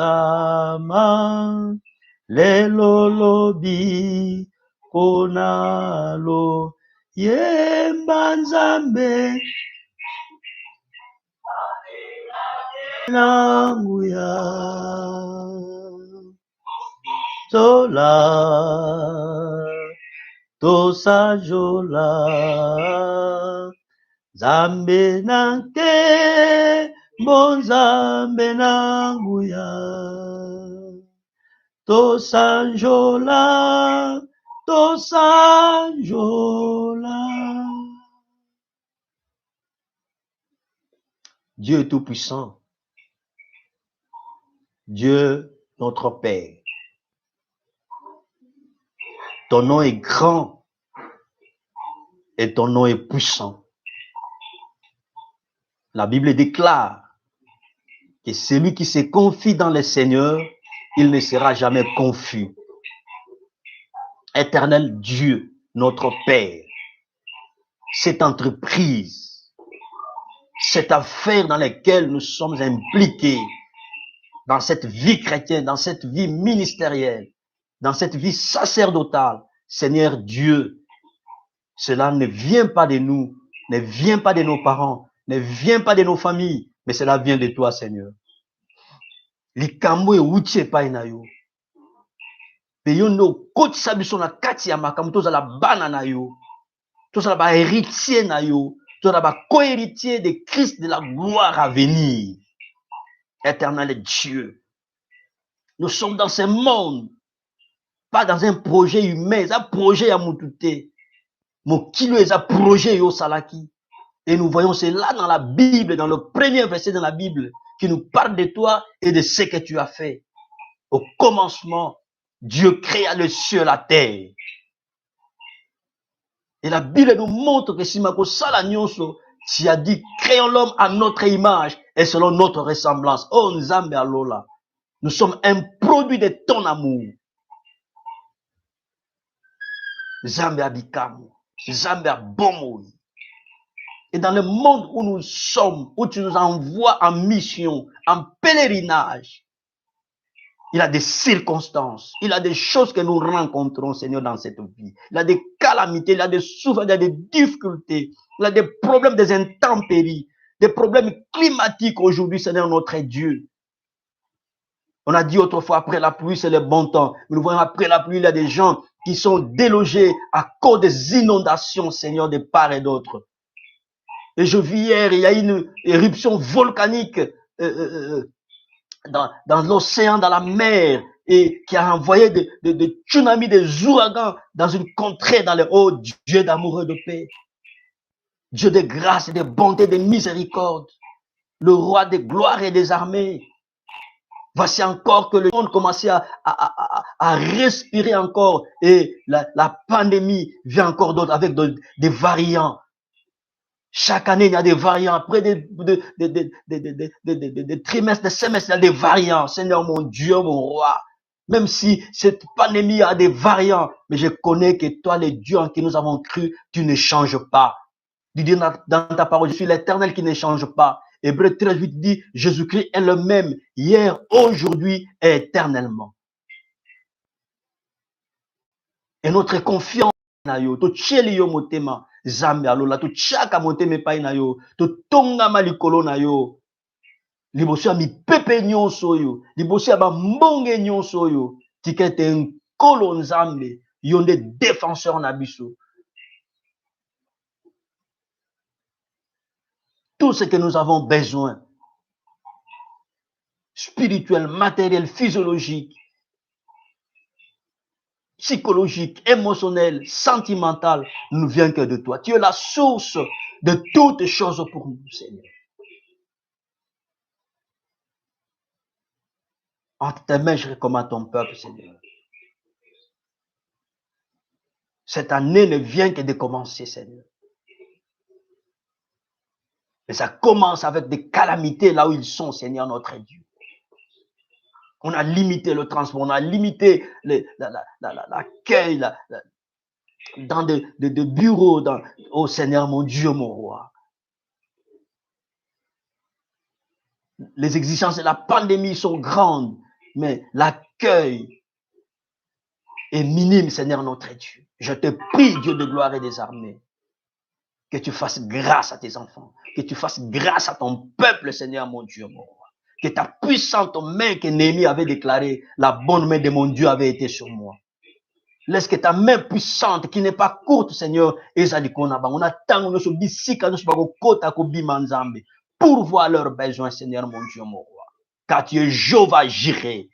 lelo lobi konalo yemba Nzambe nanguya Zola tosajola Zambe nanke Bonzambe nanguya tosanjola Dieu est tout puissant. Dieu notre Père. Ton nom est grand et ton nom est puissant. La Bible déclare que celui qui se confie dans le Seigneur, il ne sera jamais confus. Éternel Dieu, notre Père, cette entreprise, cette affaire dans laquelle nous sommes impliqués, dans cette vie chrétienne, dans cette vie ministérielle, dans cette vie sacerdotale, Seigneur Dieu, cela ne vient pas de nous, ne vient pas de nos parents, ne vient pas de nos familles, mais cela vient de toi, Seigneur. Likambo e uche pa na yo. Pe yo no kotisa biso na kati ya makambo tozala bana na yo. Tozala ba héritier na yo. Tozala ba co-héritier de Christ de la gloire à venir. Éternel Dieu. Nous sommes dans ce monde, pas dans un projet humain, c'est un projet à Moutouté. Mon kilo est un projet yo salaki. Et nous voyons cela dans la Bible, dans le premier verset de la Bible, qui nous parle de toi et de ce que tu as fait. Au commencement, Dieu créa le ciel et la terre. Et la Bible nous montre que si Mako Salanyonso, tu as dit, créons l'homme à notre image et selon notre ressemblance. Oh, Nzambe Alola. Nous sommes un produit de ton amour. Nzambe Abikamu. Nzambe Abomoui. Et dans le monde où nous sommes, où tu nous envoies en mission, en pèlerinage, il y a des circonstances, il y a des choses que nous rencontrons, Seigneur, dans cette vie. Il y a des calamités, il y a des souffrances, il y a des difficultés, il y a des problèmes, des intempéries, des problèmes climatiques aujourd'hui, Seigneur, notre Dieu. On a dit autrefois, après la pluie, c'est le bon temps. Mais nous voyons, après la pluie, il y a des gens qui sont délogés à cause des inondations, Seigneur, de part et d'autre. Et je vis hier, il y a une éruption volcanique dans l'océan, dans la mer, et qui a envoyé des tsunamis, des ouragans dans une contrée dans le haut. Dieu d'amour et de paix, Dieu de grâce et de bonté, de miséricorde, le roi des gloires et des armées. Voici encore que le monde commençait à respirer encore, et la pandémie vient encore d'autres avec des variants. Chaque année, il y a des variants. Après des trimestres, des semestres, il y a des variants. Seigneur, mon Dieu, mon roi. Même si cette pandémie a des variants, mais je connais que toi, le Dieu en qui nous avons cru, tu ne changes pas. Tu dis dans ta parole, je suis l'Éternel qui ne change pas. Hébreux 13:8 dit, Jésus-Christ est le même, hier, aujourd'hui et éternellement. Et notre confiance, Zambe alola to chaka moteme pai na yo to tonga malikolo na yo liboso ya mipepe nyonso yo liboso ya bambonge nyonso yo tikete nkolo nzambe yo nde défenseur na biso. Tout ce que nous avons besoin, spirituel, matériel, physiologique, psychologique, émotionnel, sentimental, ne vient que de toi. Tu es la source de toutes choses pour nous, Seigneur. Entre tes mains, je recommande ton peuple, Seigneur. Cette année ne vient que de commencer, Seigneur. Et ça commence avec des calamités là où ils sont, Seigneur notre Dieu. On a limité le transport, on a limité l'accueil dans des bureaux, oh Seigneur mon Dieu, mon roi. Les exigences de la pandémie sont grandes, mais l'accueil est minime, Seigneur notre Dieu. Je te prie, Dieu de gloire et des armées, que tu fasses grâce à tes enfants, que tu fasses grâce à ton peuple, Seigneur mon Dieu, mon roi. Que ta puissante main que Néhémie avait déclarée, la bonne main de mon Dieu avait été sur moi. Laisse que ta main puissante, qui n'est pas courte, Seigneur, on attend pour voir leurs besoins, Seigneur mon Dieu, mon roi. Car tu es Jéhovah Jireh.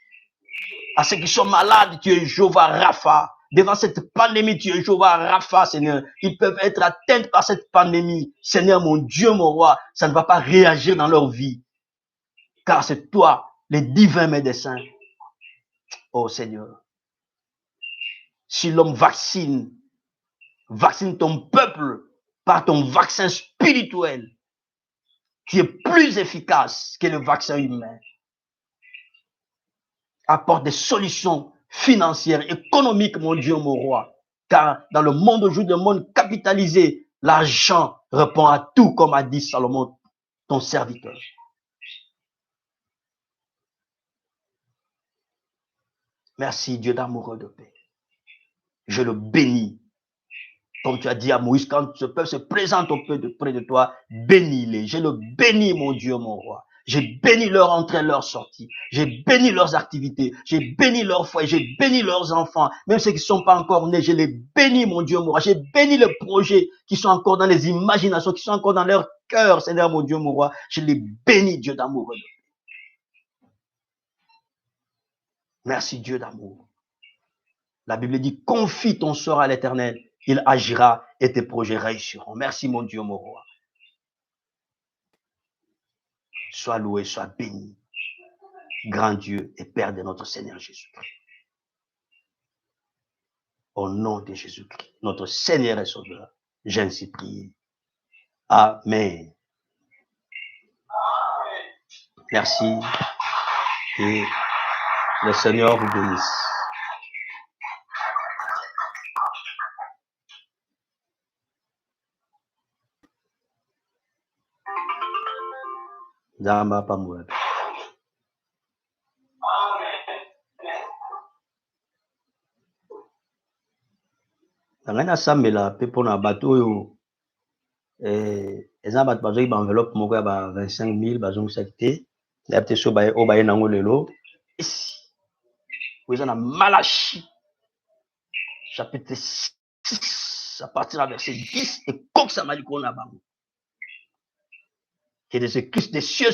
À ceux qui sont malades, tu es Jéhovah Rapha. Devant cette pandémie, tu es Jéhovah Rapha, Seigneur. Ils peuvent être atteints par cette pandémie. Seigneur, mon Dieu, mon roi, ça ne va pas réagir dans leur vie. Car c'est toi, le divin médecin. Oh Seigneur, si l'homme vaccine ton peuple par ton vaccin spirituel, qui est plus efficace que le vaccin humain, apporte des solutions financières, économiques, mon Dieu, mon roi. Car dans le monde aujourd'hui, le monde capitalisé, l'argent répond à tout, comme a dit Salomon, ton serviteur. Merci, Dieu d'amoureux de paix. Je le bénis. Comme tu as dit à Moïse, quand ce peuple se présente près de toi, bénis-les. Je le bénis, mon Dieu, mon roi. J'ai béni leur entrée, leur sortie. J'ai béni leurs activités. J'ai béni leurs foyers. J'ai béni leurs enfants. Même ceux qui ne sont pas encore nés, je les bénis, mon Dieu, mon roi. J'ai béni les projets qui sont encore dans les imaginations, qui sont encore dans leur cœur, Seigneur, mon Dieu, mon roi. Je les bénis, Dieu d'amour. Merci, Dieu d'amour. La Bible dit, confie ton sort à l'Éternel. Il agira et tes projets réussiront. Merci, mon Dieu, mon roi. Sois loué, sois béni. Grand Dieu et Père de notre Seigneur Jésus-Christ. Au nom de Jésus-Christ, notre Seigneur et Sauveur, j'ai ainsi prié. Amen. Merci et le Seigneur vous bénisse. Dama pamoué. Nangana sambela pe pona bato yo eza bato bazoi ba enveloppe moko ya ba 25 000 bazong secté ya peut so ba o ba nango lelo ici vous êtes dans Malachie chapitre 6 à partir du verset 10 et comme ça m'a dit qu'on a bango que de ce Christ des cieux